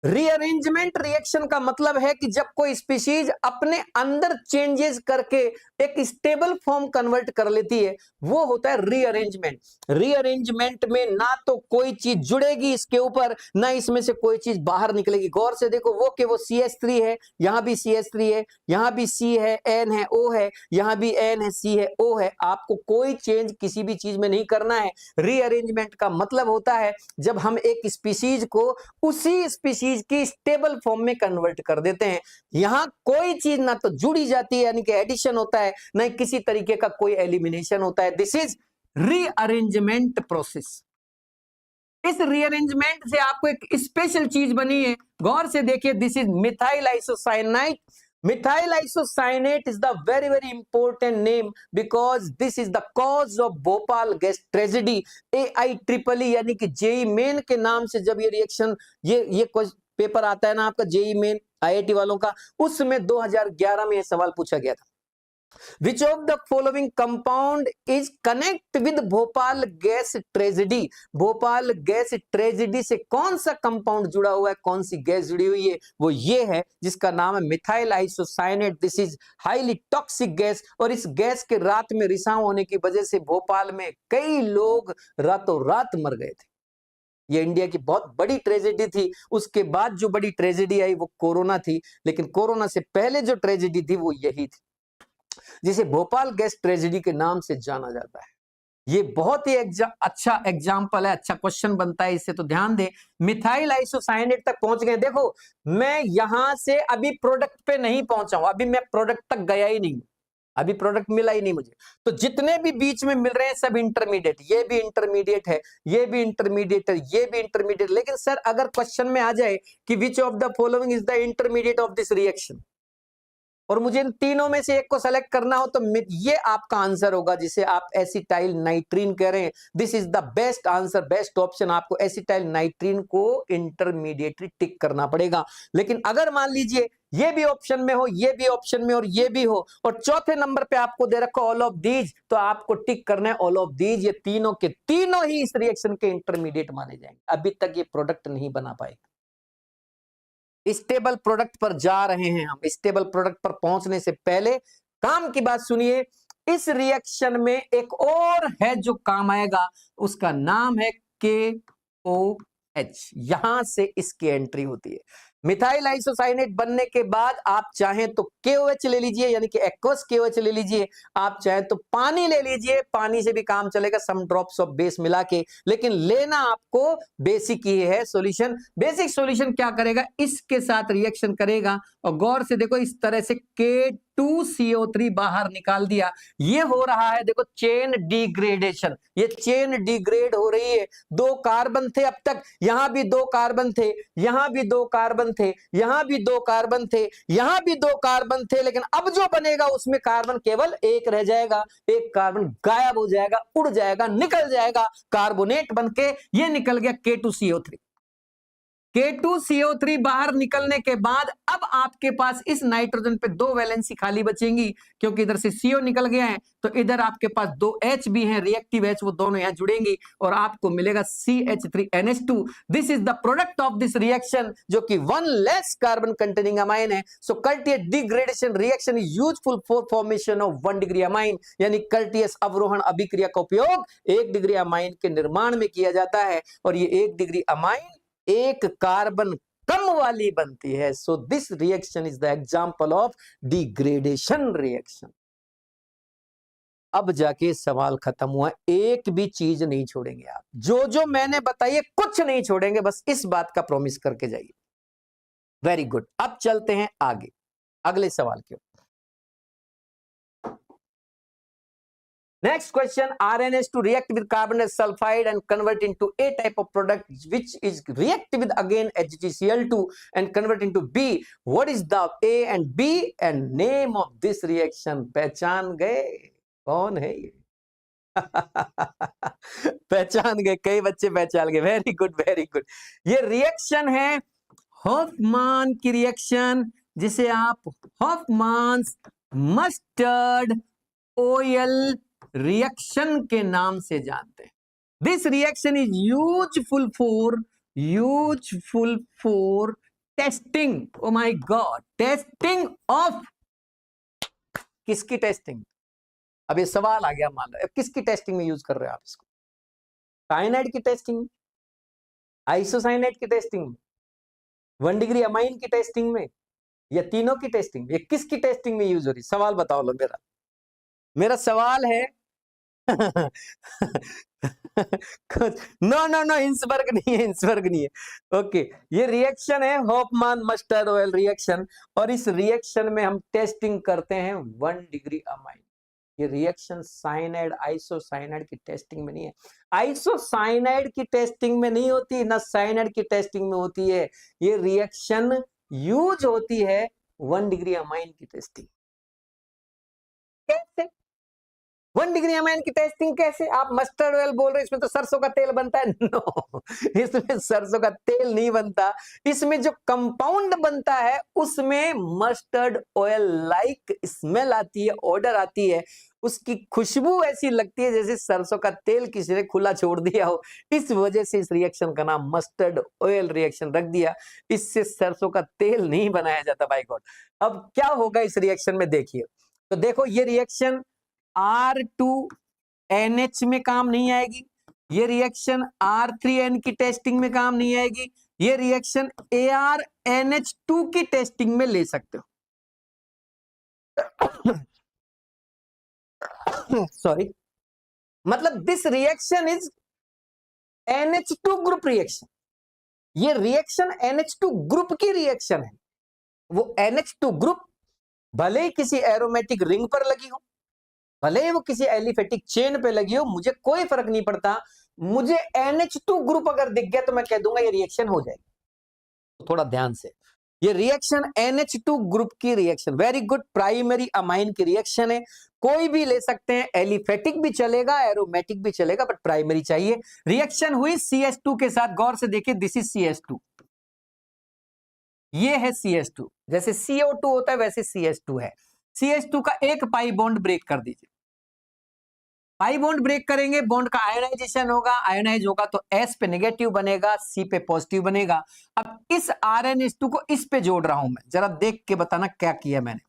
रीअरेंजमेंट रिएक्शन का मतलब है कि जब कोई स्पीशीज अपने अंदर चेंजेस करके एक स्टेबल फॉर्म कन्वर्ट कर लेती है, वो होता है रीअरेंजमेंट। रीअरेंजमेंट में ना तो कोई चीज जुड़ेगी इसके ऊपर, ना इसमें से कोई चीज बाहर निकलेगी। गौर से देखो, वो CH3 है, यहां भी CH3 है, यहां भी C है, N है, O है, यहां भी N है, C है, O है। आपको कोई चेंज किसी भी चीज में नहीं करना है। रीअरेंजमेंट का मतलब होता है जब हम एक स्पीशीज को उसी स्पीशीज की स्टेबल फॉर्म में कन्वर्ट कर देते हैं। यहां कोई चीज ना तो जुड़ी जाती है यानी कि एडिशन होता है, ना किसी तरीके का कोई एलिमिनेशन होता है। This is rearrangement process. इस रीअरेंजमेंट से आपको एक स्पेशल चीज बनी है, गौर से देखिए, this is methyl isocyanate. Methyl isocyanate is the very very important name because this is the cause of Bhopal gas tragedy। AIEEE यानी कि जेई मेन के नाम से जब ये रिएक्शन, ये पेपर आता है ना आपका जेई मेन IIT वालों का, उसमें 2011 में ये सवाल पूछा गया था। Which of the following compound is connect with Bhopal gas tragedy? Bhopal gas tragedy से कौन सा कंपाउंड जुड़ा हुआ है, कौन सी गैस जुड़ी हुई है? वो ये है जिसका नाम है methyl isocyanate. This is highly toxic gas, और इस गैस के रात में रिसाव होने की वजह से भोपाल में कई लोग रातों रात मर गए थे। ये इंडिया की बहुत बड़ी ट्रेजेडी थी। उसके बाद जो बड़ी ट्रेजेडी आई वो कोरोना थी, लेकिन कोरोना से पहले जो ट्रेजेडी थी वो यही थी, जिसे भोपाल गैस ट्रेजेडी के नाम से जाना जाता है। ये बहुत ही अच्छा एग्जाम्पल है, अच्छा क्वेश्चन बनता है इससे, तो ध्यान दें। मिथाइल आइसोसाइनेट तक पहुंच गए। देखो मैं यहां से अभी प्रोडक्ट पे नहीं पहुंचा हूं, अभी मैं प्रोडक्ट तक गया ही नहीं, अभी प्रोडक्ट मिला ही नहीं मुझे। तो जितने भी बीच में मिल रहे हैं सब इंटरमीडिएट, ये भी इंटरमीडिएट है, ये भी इंटरमीडिएट है, ये भी इंटरमीडिएट। लेकिन सर अगर क्वेश्चन में आ जाए कि विच of the following is the intermediate of this reaction, और मुझे इन तीनों में से एक को सेलेक्ट करना हो, तो ये आपका आंसर होगा जिसे आप एसिटाइल नाइट्रीन कह रहे हैं। This is the best answer, best option. आपको एसिटाइल नाइट्रीन को इंटरमीडिएटली टिक करना पड़ेगा। लेकिन अगर मान लीजिए ये भी ऑप्शन में हो, ये भी ऑप्शन में, और ये भी हो, और चौथे नंबर पे आपको दे रखा ऑल ऑफ दीज, तो आपको टिक करना है ऑल ऑफ दीज। ये तीनों के तीनों ही इस रिएक्शन के इंटरमीडिएट माने जाएंगे। अभी तक ये प्रोडक्ट नहीं बना पाएगा। स्टेबल प्रोडक्ट पर जा रहे हैं हम। स्टेबल प्रोडक्ट पर पहुंचने से पहले काम की बात सुनिए। इस रिएक्शन में एक और है जो काम आएगा, उसका नाम है KOH। यहां से इसकी एंट्री होती है। मिथाइल आइसोसाइनेट बनने के बाद आप चाहें तो KOH ले लीजिए, यानी कि एक्वस KOH ले लीजिए। आप चाहें तो पानी ले लीजिए, पानी से भी काम चलेगा, सम ड्रॉप्स ऑफ बेस मिला के। लेकिन लेना आपको बेसिक ही है सॉल्यूशन। बेसिक सॉल्यूशन क्या करेगा, इसके साथ रिएक्शन करेगा, और गौर से देखो इस तरह से K2CO3 बाहर निकाल दिया। ये हो रहा है, देखो चेन डिग्रेडेशन, ये चेन डिग्रेड हो रही है। दो कार्बन थे अब तक, यहां भी दो कार्बन थे, यहां भी दो कार्बन थे, यहां भी दो कार्बन थे, यहां भी दो कार्बन थे, लेकिन अब जो बनेगा उसमें कार्बन केवल एक रह जाएगा। एक कार्बन गायब हो जाएगा, उड़ जाएगा, निकल जाएगा, कार्बोनेट बनके ये निकल गया K2CO3। K2CO3 बाहर निकलने के बाद अब आपके पास इस नाइट्रोजन पे दो वैलेंसी खाली बचेंगी, क्योंकि इधर से CO निकल गया है, तो इधर आपके पास दो H भी हैं, रिएक्टिव H, वो दोनों यहां जुड़ेंगी और आपको मिलेगा CH3NH2। This is the product of this reaction, जो कि one less carbon containing amine है। So Curtius degradation reaction is useful for formation of 1 degree amine, यानी कर्टियस अवरोहण अभिक्रिया का उपयोग 1 डिग्री अमाइन के निर्माण में किया जाता है, और ये 1 डिग्री अमाइन एक कार्बन कम वाली बनती है। So this reaction is the example of degradation reaction. अब जाके सवाल खत्म हुआ, एक भी चीज नहीं छोड़ेंगे आप, जो जो मैंने बताइए कुछ नहीं छोड़ेंगे, बस इस बात का प्रॉमिस करके जाइए। Very good. अब चलते हैं आगे अगले सवाल के। Next question, RNH2 react with carbonate sulfide and convert into A type of product, which is react with again HgCl2 and convert into B. What is the A and B and name of this reaction? पहचान गए कौन है ये? पहचान गए, कई बच्चे पहचान गए। Very good, very good. ये रिएक्शन है हॉफमान की रिएक्शन, जिसे आप हॉफमान्स मस्टर्ड ऑयल रिएक्शन के नाम से जानते हैं। This reaction is useful for testing, oh my God, testing of, किसकी टेस्टिंग? अब ये सवाल आ गया, मान लो किसकी टेस्टिंग में यूज कर रहे हो आप इसको? साइनाइड की टेस्टिंग, आइसोसाइनाइड की टेस्टिंग, 1 डिग्री अमाइन की टेस्टिंग में, या तीनों की टेस्टिंग में? ये किसकी टेस्टिंग में यूज हो रही? सवाल बताओ लो। मेरा सवाल है नो नो नो, हिंसबर्ग नहीं है, हिंसबर्ग नहीं है। ओके, ये रिएक्शन है हॉफमान मस्टर्ड ऑयल रिएक्शन, और इस रिएक्शन में हम टेस्टिंग करते हैं 1 डिग्री अमाइन। ये रिएक्शन साइनाइड आइसोसाइनाइड की टेस्टिंग में नहीं है, आइसोसाइनाइड की टेस्टिंग में नहीं होती, ना साइनाइड की टेस्टिंग में होती है। ये रिएक्शन यूज होती है 1 डिग्री अमाइन की टेस्टिंग। कैसे 1 डिग्री अमाइन की टेस्टिंग कैसे? आप मस्टर्ड ऑयल बोल रहे हैं, इसमें तो सरसों का तेल बनता है। नो, इसमें सरसों का तेल नहीं बनता। इसमें जो कंपाउंड बनता है उसमें मस्टर्ड ऑयल लाइक स्मेल आती है, ऑर्डर आती है, उसकी खुशबू ऐसी लगती है जैसे सरसों का तेल किसी ने खुला छोड़ दिया हो। इस वजह से इस रिएक्शन का नाम मस्टर्ड ऑयल रिएक्शन रख दिया। इससे सरसों का तेल नहीं बनाया जाता, बाय गॉड। अब क्या होगा इस रिएक्शन में, देखिए। तो देखो, ये रिएक्शन R2NH में काम नहीं आएगी, ये रिएक्शन R3N की टेस्टिंग में काम नहीं आएगी, ये रिएक्शन ArNH2 की टेस्टिंग में ले सकते हो। सॉरी, मतलब this reaction is NH2 group reaction. ये रिएक्शन NH2 ग्रुप की रिएक्शन है। वो NH2 ग्रुप भले ही किसी एरोमेटिक रिंग पर लगी हो, भले ही वो किसी एलिफेटिक चेन पे लगी हो, मुझे कोई फर्क नहीं पड़ता। मुझे NH2 ग्रुप अगर दिख गया तो मैं कह दूंगा ये रिएक्शन हो जाएगी। तो थोड़ा ध्यान से, ये रिएक्शन NH2 ग्रुप की reaction, very good, primary amine की रिएक्शन है। कोई भी ले सकते हैं, एलिफेटिक भी चलेगा, एरोमेटिक भी चलेगा, बट प्राइमरी चाहिए। रिएक्शन हुई CH2 के साथ, गौर से देखिए, दिस इज CH2, ये है CH2। जैसे CO2 होता है वैसे CH2 है। CH2 का एक पाई बॉन्ड ब्रेक कर दीजिए। पाई बॉन्ड ब्रेक करेंगे, बॉन्ड का आयोनाइजेशन होगा, आयोनाइज होगा तो S पे नेगेटिव बनेगा, C पे पॉजिटिव बनेगा। अब इस RnH2 को इस पे जोड़ रहा हूं मैं, जरा देख के बताना क्या किया मैंने।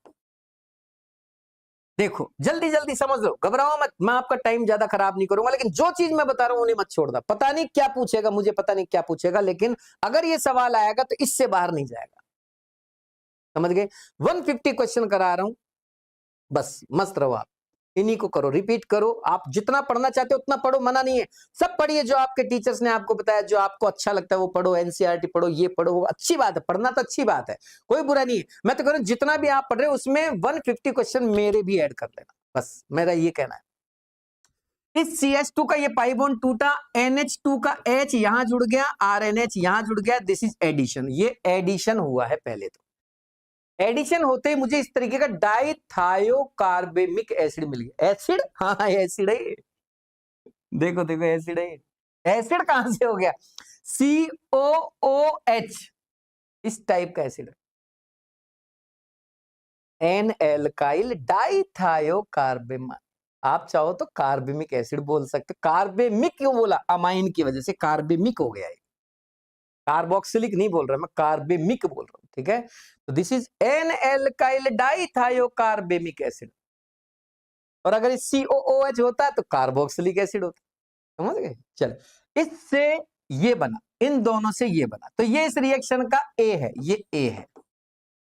देखो, जल्दी जल्दी समझ लो, घबराओ मत, मैं आपका टाइम ज्यादा खराब नहीं करूंगा, लेकिन जो चीज मैं बता रहा हूं उन्हें मत छोड़ दो। पता नहीं क्या पूछेगा, मुझे पता नहीं क्या पूछेगा, लेकिन अगर ये सवाल आएगा तो इससे बाहर नहीं जाएगा। समझ गए? 150 क्वेश्चन करा रहा हूं, बस मस्त रहो आप, इन्हीं को करो, रिपीट करो। आप जितना पढ़ना चाहते हो उतना पढ़ो, मना नहीं है। सब पढ़िए जो आपके टीचर्स ने आपको बताया, जो आपको अच्छा लगता है वो पढ़ो, NCERT पढ़ो, ये पढ़ो, वो अच्छी बात है, पढ़ना तो अच्छी बात है, कोई बुरा नहीं है। मैं तो कह रहा हूं जितना भी आप पढ़ रहे हो उसमें 150 क्वेश्चन मेरे भी ऐड कर लेना, बस मेरा ये कहना है। इस CH2 का ये पाई बॉन्ड टूटा, NH2 का H यहां जुड़ गया, RNH यहां जुड़ गया, दिस इज एडिशन। ये एडिशन हुआ है। पहले तो एडिशन होते ही मुझे इस तरीके का डाइथायोकार्बेमिक एसिड मिल गया। एसिड, हाँ एसिड है, देखो देखो एसिड है। एसिड कहां से हो गया? COOH, इस टाइप का एसिड, एन एल्काइल डाइथायोकार्बेम। आप चाहो तो कार्बेमिक एसिड बोल सकते। कार्बेमिक क्यों बोला? अमाइन की वजह से कार्बेमिक हो गया है। कार्बोक्सिलिक नहीं बोल रहा मैं, कार्बेमिक बोल रहा हूं, ठीक है? तो this is an alkyl dithiocarbamic acid. और अगर COOH होता तो कार्बोक्सिलिक एसिड होता। समझ गए? चलो, इससे ये बना, इन दोनों से ये बना, तो ये इस रिएक्शन का A है, ये A है,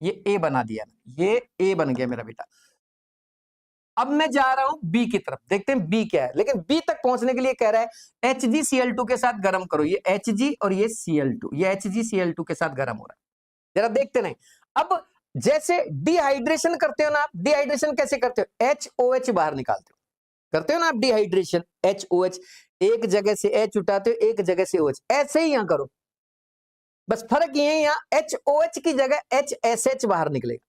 ये A बना दिया, ये A बन गया मेरा बेटा। अब मैं जा रहा हूं B की तरफ, देखते हैं B क्या है। लेकिन B तक पहुंचने के लिए कह रहा है HgCl2 के साथ गर्म करो। ये Hg और ये Cl2, ये HgCl2 के साथ गर्म हो रहा है, जरा देखते नहीं। अब जैसे डिहाइड्रेशन करते हो ना आप, डिहाइड्रेशन कैसे करते हो? HOH बाहर निकालते हो, करते हो ना आप डिहाइड्रेशन, HOH, एक जगह से H उठाते हो, एक जगह से OH, ऐसे ही यहां करो। बस फर्क ये है, यहां HOH की जगह HSH बाहर निकलेगा।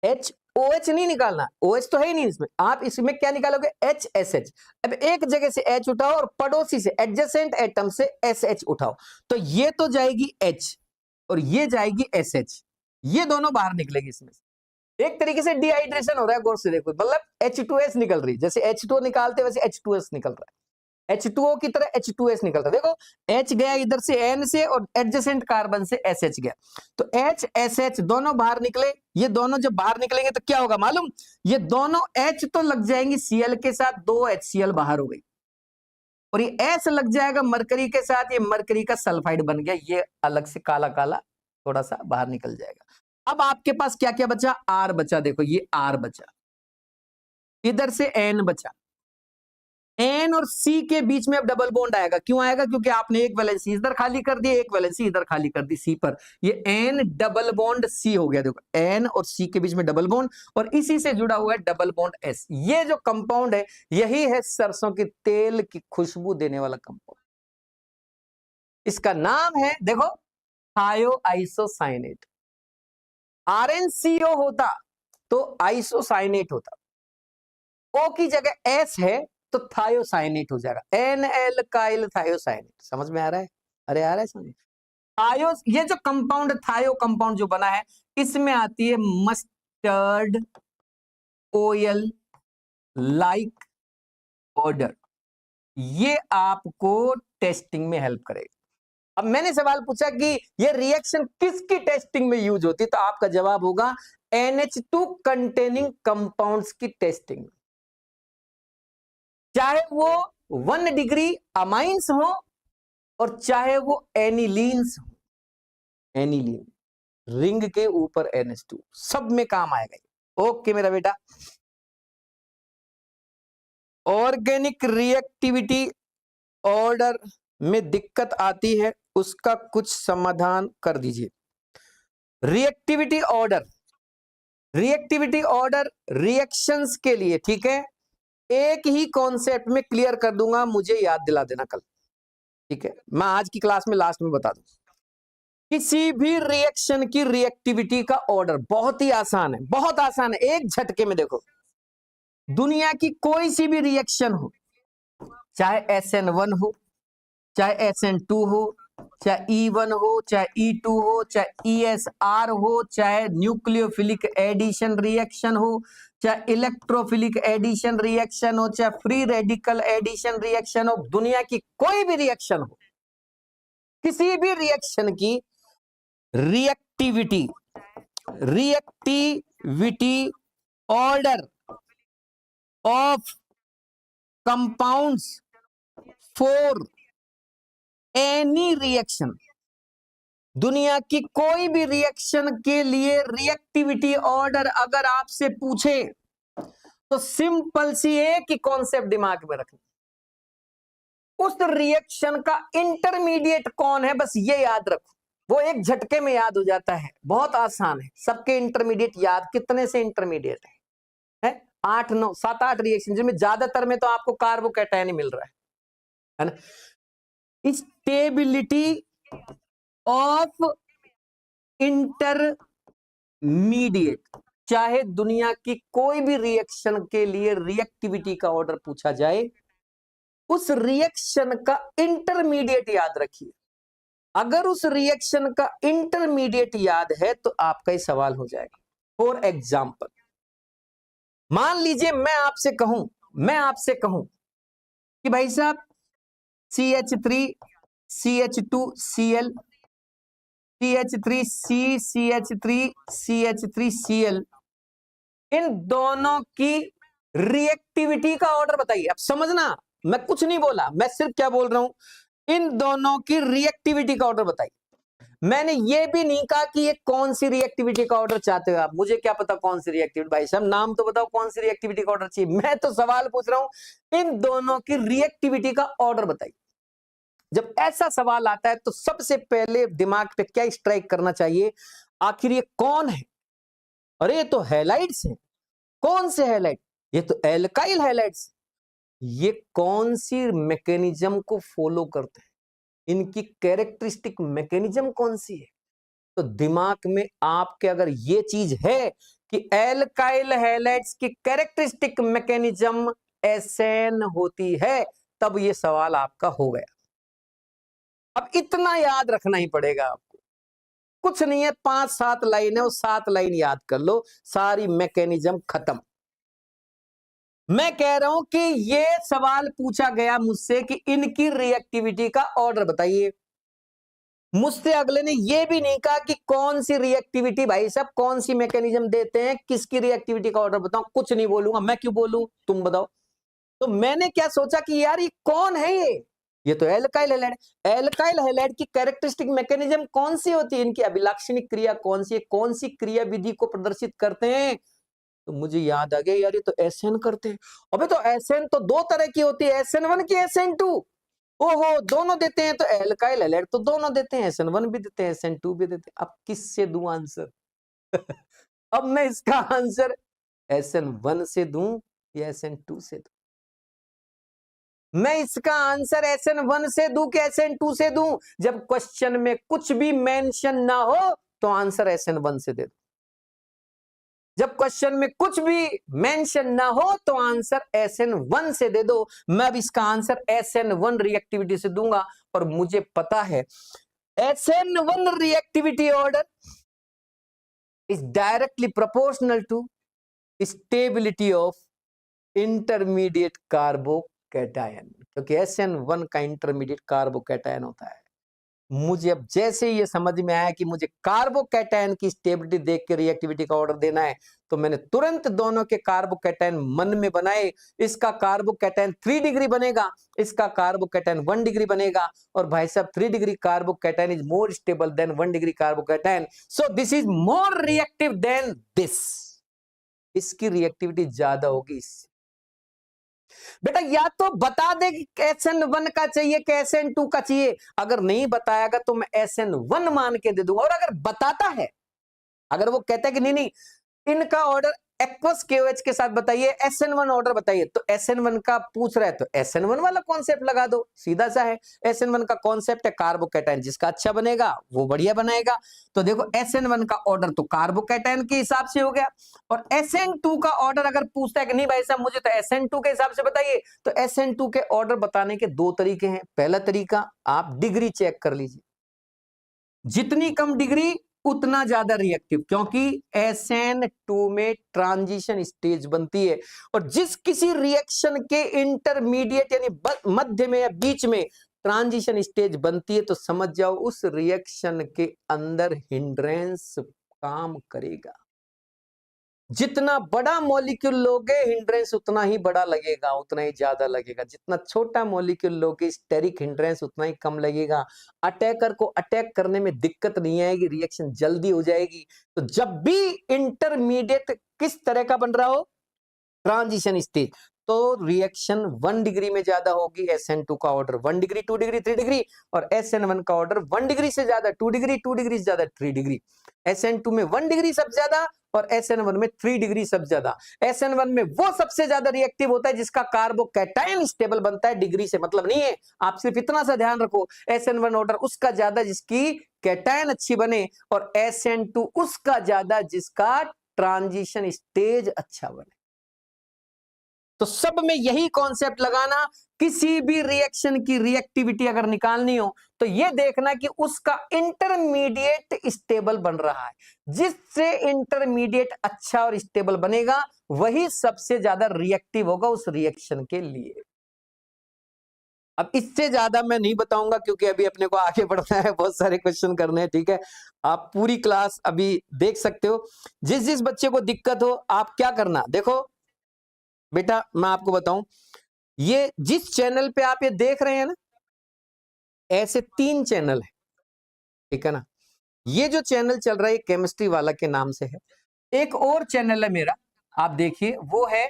HOH नहीं निकालना, OH तो है ही नहीं इसमें, आप इसमें क्या निकालोगे? HSH। अब एक जगह से H उठाओ और पड़ोसी से, एडजेसेंट एटम से SH उठाओ, तो ये तो जाएगी H और ये जाएगी SH, ये दोनों बाहर निकलेगी इसमें से। एक तरीके से डिहाइड्रेशन हो रहा है, गौर से देखो, मतलब H2S निकल रही, जैसे H2O निकालते वैसे H2S निकल रहा है, H2O की तरह H2S निकल रहा है। देखो H गया इधर से N से और एडजेसेंट कार्बन से SH गया, तो HSH दोनों बाहर निकले। ये दोनों जब बाहर निकलेंगे तो क्या होगा मालूम? ये दोनों H तो लग जाएंगी Cl के साथ, 2 HCl बाहर हो गई, और ये S लग जाएगा मरकरी के साथ, ये मरकरी का सल्फाइड बन गया, ये अलग से काला काला थोड़ा सा बाहर निकल जाएगा। अब आपके पास क्या क्या बचा? R बचा, देखो ये R बचा, इधर से N बचा, N और C के बीच में अब डबल बॉन्ड आएगा। क्यों आएगा? क्योंकि आपने एक वैलेंसी इधर खाली कर दी, एक वैलेंसी इधर खाली कर दी C पर, ये N डबल बॉन्ड C हो गया। देखो N और C के बीच में डबल बॉन्ड, और इसी से जुड़ा हुआ है डबल बॉन्ड S। ये जो कंपाउंड है यही है सरसों के तेल की खुशबू देने वाला कंपाउंड। इसका नाम है, देखो, थायोआइसोसाइनेट। RnCO होता तो आइसोसाइनेट होता, O की जगह S है तो थायोसाइनेट हो जाएगा, एन एल्काइल थायोसाइनेट। समझ में आ रहा है? अरे आ रहा है समझ? थायो, ये जो कंपाउंड थायो कंपाउंड जो बना है, इसमें आती है मस्टर्ड ऑयल लाइक ऑर्डर, ये आपको टेस्टिंग में हेल्प करेगा। अब मैंने सवाल पूछा कि ये रिएक्शन किसकी टेस्टिंग में यूज होती है, तो आपका जवाब होगा NH2 कंटेनिंग कंपाउंड्स की टेस्टिंग, चाहे वो 1 डिग्री अमाइंस हो और चाहे वो एनिलीन्स हो। एनिलीन, रिंग के ऊपर NH2, सब में काम आएगा। ओके मेरा बेटा। ऑर्गेनिक रिएक्टिविटी ऑर्डर में दिक्कत आती है, उसका कुछ समाधान कर दीजिए। Reactivity order, reactivity order reactions के लिए, ठीक है, एक ही कॉन्सेप्ट में क्लियर कर दूंगा, मुझे याद दिला देना कल, ठीक है, मैं आज की क्लास में लास्ट में बता दूं। किसी भी रिएक्शन की रिएक्टिविटी का ऑर्डर बहुत ही आसान है, बहुत आसान है, एक झटके में देखो। दुनिया की कोई सी भी रिएक्शन हो, चाहे SN1 हो, चाहे SN2 हो, चाहे E1 हो, चाहे E2 हो, चाहे ESR हो, चाहे न्यूक्लियोफिलिक एडिशन रिएक्शन हो, चाहे इलेक्ट्रोफिलिक एडिशन रिएक्शन हो, चाहे फ्री रेडिकल एडिशन रिएक्शन हो, दुनिया की कोई भी रिएक्शन हो, किसी भी रिएक्शन की reactivity, reactivity order of compounds for any reaction, दुनिया की कोई भी रिएक्शन के लिए रिएक्टिविटी ऑर्डर अगर आपसे पूछे तो सिंपल सी एक ही कॉन्सेप्ट दिमाग में रखना, उस रिएक्शन का इंटरमीडिएट कौन है, बस ये याद रखो, वो एक झटके में याद हो जाता है, बहुत आसान है। सबके इंटरमीडिएट याद, कितने से इंटरमीडिएट है 8 9 7 8 रिएक्शन, जिनमें ज्यादातर में तो आपको कार्बोकैटायन ही मिल रहा है ना। स्टेबिलिटी ऑफ इंटरमीडिएट, चाहे दुनिया की कोई भी रिएक्शन के लिए रिएक्टिविटी का ऑर्डर पूछा जाए, उस रिएक्शन का इंटरमीडिएट याद रखिए। अगर उस रिएक्शन का इंटरमीडिएट याद है तो आपका ही सवाल हो जाएगा। फॉर एग्जाम्पल, मान लीजिए मैं आपसे कहूं कि भाई साहब CH3 CH2Cl CH3C CH3CH3Cl, इन दोनों की रिएक्टिविटी का ऑर्डर बताइए। अब समझना, मैं कुछ नहीं बोला, मैं सिर्फ क्या बोल रहा हूं, इन दोनों की रिएक्टिविटी का ऑर्डर बताइए। मैंने ये भी नहीं कहा कि ये कौन सी रिएक्टिविटी का ऑर्डर चाहते हो आप, मुझे क्या पता कौन सी रिएक्टिविटी, भाई साहब नाम तो बताओ कौन सी रिएक्टिविटी का ऑर्डर चाहिए। मैं तो सवाल पूछ रहा हूं, इन दोनों की रिएक्टिविटी का ऑर्डर बताइए। जब ऐसा सवाल आता है तो सबसे पहले दिमाग पे क्या स्ट्राइक करना चाहिए, आखिर ये कौन है? अरे ये तो हैलाइड्स हैं। कौन से हैलाइड? ये तो एल्काइल हैलाइड्स। ये कौन सी मैकेनिज्म को फॉलो करते हैं, इनकी कैरेक्टरिस्टिक मैकेनिज्म कौन सी है? तो दिमाग में आपके अगर ये चीज है कि एल्काइल हैलाइड्स की कैरेक्टरिस्टिक मैकेनिज्म एसेन होती है, तब ये सवाल आपका हो गया। अब इतना याद रखना ही पड़ेगा आपको, कुछ नहीं है, 5-7 लाइन है, वो 7 लाइन याद कर लो, सारी मैकेनिज्म खत्म। मैं कह रहा हूं कि ये सवाल पूछा गया मुझसे कि इनकी रिएक्टिविटी का ऑर्डर बताइए। मुझसे अगले ने ये भी नहीं कहा कि कौन सी रिएक्टिविटी, भाई साहब कौन सी मैकेनिज्म देते हैं, किसकी रिएक्टिविटी का ऑर्डर बताओ। कुछ नहीं बोलूंगा, मैं क्यों बोलूं, तुम बताओ। तो मैंने क्या सोचा कि यार ये कौन है, ये तो एल्काइल हैलाइड। एल्काइल हैलाइड की कैरेक्टरिस्टिक मैकेनिज्म कौन सी होती है, इनकी अभिलाक्षणिक क्रिया कौन सी है, कौन सी क्रिया विधि को प्रदर्शित करते हैं। तो मुझे याद आ गया, यार ये तो एसएन करते हैं। अबे तो एसएन तो 2 तरह की होती है, SN1 की SN2। ओहो, दोनों देते हैं तो एल्काइल हैलाइड तो दोनों देते हैं, SN1 भी देते हैं SN2 भी देते हैं। अब किससे दूं आंसर? अब मैं इसका आंसर SN1 से दूं या SN2 से दूं? मैं इसका आंसर SN1 से दूं कि SN2 से दूं? जब क्वेश्चन में कुछ भी मेंशन ना हो तो आंसर SN1 से दे दो। जब क्वेश्चन में कुछ भी मेंशन ना हो तो आंसर SN1 से दे दो। मैं अब इसका आंसर SN1 रिएक्टिविटी से दूंगा, और मुझे पता है SN1 reactivity order is directly proportional to stability of intermediate carbocation, क्योंकि SN1 का इंटरमीडिएट कार्बोकैटायन होता है। मुझे अब जैसे ये समझ में आया कि मुझे कार्बोकैटायन की स्टेबिलिटी देख के रिएक्टिविटी का ऑर्डर देना है, तो मैंने तुरंत दोनों के कार्बोकैटायन मन में बनाए। इसका कार्बोकैटायन 3 डिग्री बनेगा, इसका कार्बोकैटायन 1 डिग्री बनेगा, और भाई साहब 3 degree carbocation is more stable then 1 degree carbocation, so this is more reactive than this. इसकी रिएक्टिविटी ज्यादा होगी इससे। बेटा या तो बता दे कि SN1 का चाहिए कि SN2 का चाहिए, अगर नहीं बताएगा तो मैं SN1 मान के दे दूंगा। और अगर बताता है, अगर वो कहता है कि नहीं नहीं इनका ऑर्डर एक्वस KOH के साथ बताइए, SN1 ऑर्डर बताइए, तो SN1 का पूछ रहा है तो SN1 वाला कॉन्सेप्ट लगा दो, सीधा सा है। SN1 का कॉन्सेप्ट है कार्बोकैटायन, जिसका अच्छा बनेगा वो बढ़िया बनाएगा। तो देखो SN1 का ऑर्डर तो कार्बोकैटायन के हिसाब से हो गया, और SN2 का ऑर्डर अगर पूछता है कि नहीं भाई साहब मुझे तो SN2 के हिसाब से बताइए, तो SN2 के ऑर्डर बताने के दो तरीके हैं। पहला तरीका, आप डिग्री चेक कर लीजिए, जितनी कम डिग्री उतना ज्यादा रिएक्टिव, क्योंकि SN2 में ट्रांजिशन स्टेज बनती है, और जिस किसी रिएक्शन के इंटरमीडिएट यानी मध्य में या बीच में ट्रांजिशन स्टेज बनती है, तो समझ जाओ उस रिएक्शन के अंदर हिंड्रेंस काम करेगा। जितना बड़ा मॉलिक्यूल लोगे हिंड्रेंस उतना ही बड़ा लगेगा, उतना ही ज्यादा लगेगा। जितना छोटा मॉलिक्यूल लोगे स्टेरिक हिंड्रेंस उतना ही कम लगेगा। अटैकर को अटैक करने में दिक्कत नहीं आएगी, रिएक्शन जल्दी हो जाएगी। तो जब भी इंटरमीडिएट किस तरह का बन रहा हो, ट्रांजिशन स्टेज, तो रिएक्शन 1 डिग्री में ज्यादा होगी, SN2 का ऑर्डर 1 डिग्री 2 डिग्री 3 डिग्री, और SN1 का ऑर्डर 1 डिग्री से ज्यादा 2 डिग्री 2 डिग्री से ज्यादा 3 डिग्री। SN2 में 1 डिग्री सबसे ज्यादा और SN1 में 3 डिग्री सबसे ज्यादा। SN1 में वो सबसे ज्यादा रिएक्टिव होता है जिसका कार्बोकैटायन स्टेबल बनता है, डिग्री से मतलब नहीं है। आप सिर्फ इतना सा ध्यान रखो, SN1 ऑर्डर उसका ज्यादा जिसकी कैटायन अच्छी बने, और SN2 उसका ज्यादा जिसका ट्रांजिशन स्टेज अच्छा बने। तो सब में यही कॉन्सेप्ट लगाना। किसी भी रिएक्शन की रिएक्टिविटी अगर निकालनी हो तो यह देखना कि उसका इंटरमीडिएट स्टेबल बन रहा है। जिससे इंटरमीडिएट अच्छा और स्टेबल बनेगा वही सबसे ज्यादा रिएक्टिव होगा उस रिएक्शन के लिए। अब इससे ज्यादा मैं नहीं बताऊंगा क्योंकि अभी अपने को आगे बढ़ना है, बहुत सारे क्वेश्चन करने हैं, ठीक है। आप पूरी क्लास अभी देख सकते हो। जिस जिस बच्चे को दिक्कत हो आप क्या करना, देखो बेटा मैं आपको बताऊं, ये जिस चैनल पे आप ये देख रहे हैं ना, ऐसे 3 चैनल है, ठीक है ना। ये जो चैनल चल रहा है केमिस्ट्री वाला के नाम से है। एक और चैनल है मेरा, आप देखिए, वो है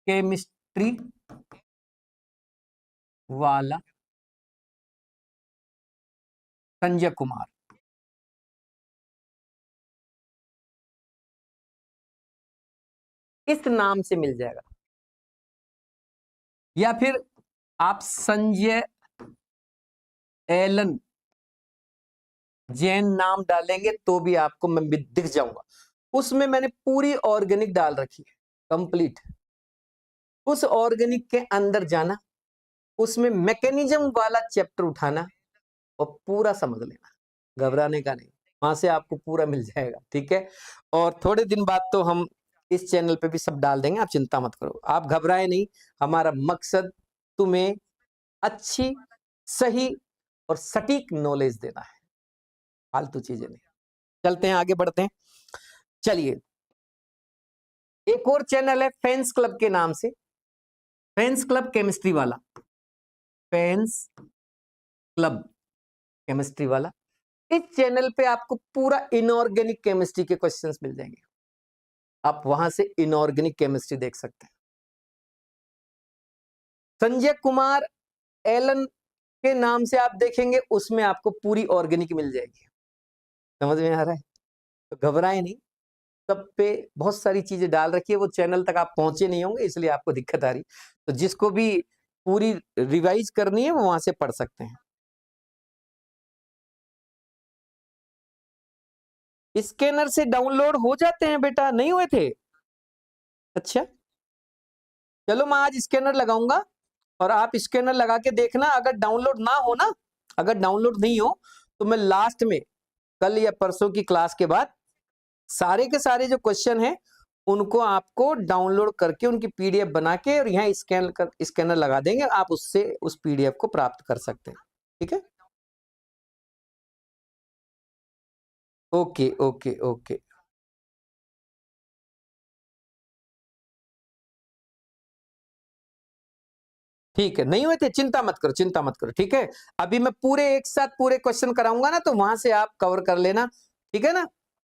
केमिस्ट्री वाला संजय कुमार। इस नाम से मिल जाएगा, या फिर आप संजय एलन जैन नाम डालेंगे तो भी आपको मैं दिख जाऊंगा। उसमें मैंने पूरी ऑर्गेनिक डाल रखी है कंप्लीट। उस ऑर्गेनिक के अंदर जाना, उसमें मैकेनिज्म वाला चैप्टर उठाना और पूरा समझ लेना, घबराने का नहीं, वहां से आपको पूरा मिल जाएगा, ठीक है। और थोड़े दिन बाद तो हम इस चैनल पे भी सब डाल देंगे, आप चिंता मत करो, आप घबराए नहीं। हमारा मकसद तुम्हें अच्छी, सही और सटीक नॉलेज देना है, फालतू चीजें नहीं। चलते हैं आगे बढ़ते हैं। चलिए, एक और चैनल है फैंस क्लब के नाम से, फैंस क्लब केमिस्ट्री वाला, फैंस क्लब केमिस्ट्री वाला। इस चैनल पे आपको पूरा इनऑर्गेनिक केमिस्ट्री के क्वेश्चंस मिल जाएंगे, आप वहां से इनऑर्गेनिक केमिस्ट्री देख सकते हैं। संजय कुमार एलन के नाम से आप देखेंगे, उसमें आपको पूरी ऑर्गेनिक मिल जाएगी। समझ में आ रहा है? तो घबराए नहीं, सब पे बहुत सारी चीजें डाल रखी है, वो चैनल तक आप पहुंचे नहीं होंगे इसलिए आपको दिक्कत आ रही। तो जिसको भी पूरी रिवाइज करनी है वो वहां से पढ़ सकते हैं। स्कैनर से डाउनलोड हो जाते हैं बेटा, नहीं हुए थे? अच्छा चलो, मैं आज स्कैनर लगाऊंगा और आप स्कैनर लगा के देखना। अगर डाउनलोड ना हो ना, अगर डाउनलोड नहीं हो तो मैं लास्ट में कल या परसों की क्लास के बाद सारे के सारे जो क्वेश्चन हैं उनको आपको डाउनलोड करके उनकी PDF बना के और यहाँ स्कैनर लगा देंगे, आप उससे उस PDF को प्राप्त कर सकते हैं, ठीक है। ओके ओके ओके, ठीक है, नहीं हुए थे, चिंता मत करो, चिंता मत करो, ठीक है। अभी मैं पूरे एक साथ पूरे क्वेश्चन कराऊंगा ना, तो वहां से आप कवर कर लेना, ठीक है ना।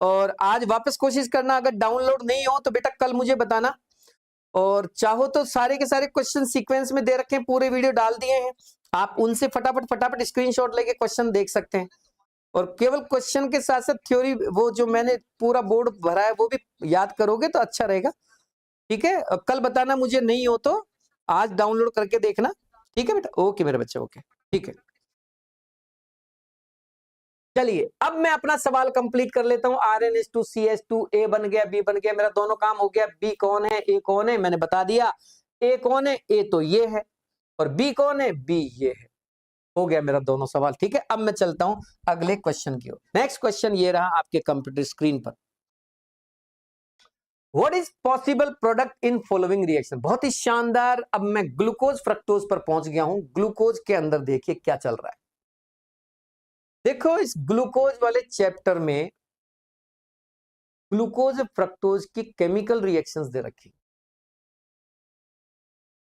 और आज वापस कोशिश करना, अगर डाउनलोड नहीं हो तो बेटा कल मुझे बताना। और चाहो तो सारे के सारे क्वेश्चन सीक्वेंस में दे रखे हैं, पूरे वीडियो डाल दिए हैं, आप उनसे फटाफट फटाफट स्क्रीनशॉट लेके क्वेश्चन देख सकते हैं। और केवल क्वेश्चन के साथ साथ थ्योरी, वो जो मैंने पूरा बोर्ड भरा है वो भी याद करोगे तो अच्छा रहेगा। ठीक है, कल बताना मुझे नहीं हो तो आज डाउनलोड करके देखना। ठीक है बेटा, ओके मेरे बच्चे, ओके ठीक है। चलिए अब मैं अपना सवाल कंप्लीट कर लेता हूं। RnH2CH2 A बन गया, B बन गया, मेरा दोनों काम हो गया। B कौन है, A कौन है, मैंने बता दिया। A कौन है, A तो ये है, और B कौन है, B ये है। हो गया मेरा दोनों सवाल। ठीक है, अब मैं चलता हूं अगले क्वेश्चन की ओर। नेक्स्ट क्वेश्चन ये रहा आपके कंप्यूटर स्क्रीन पर। What is possible product in following reaction. बहुत ही शानदार। अब मैं ग्लूकोज फ्रक्टोज पर पहुंच गया हूं। ग्लूकोज के अंदर देखिए क्या चल रहा है। देखो इस ग्लूकोज वाले चैप्टर में ग्लूकोज फ्रक्टोज की केमिकल रिएक्शंस दे रखी।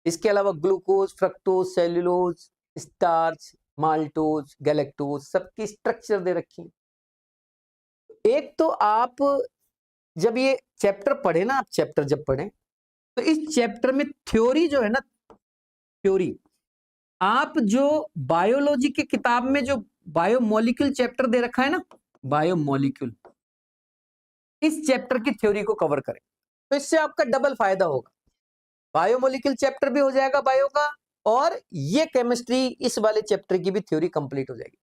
इसके अलावा glucose, fructose, cellulose, starch, maltose, galactose सबकी स्ट्रक्चर दे रखी। एक तो आप जब ये चैप्टर पढ़े ना, आप चैप्टर जब पढ़े तो इस चैप्टर में थ्योरी जो है ना, थ्योरी आप जो बायोलॉजी की किताब में जो बायोमोलिक्यूल चैप्टर दे रखा है ना, बायोमोलिक्यूल, इस चैप्टर की थ्योरी को कवर करें तो इससे आपका डबल फायदा होगा। बायोमोलिक्यूल चैप्टर भी हो जाएगा बायो का, और ये केमिस्ट्री इस वाले चैप्टर की भी थ्योरी कंप्लीट हो जाएगी।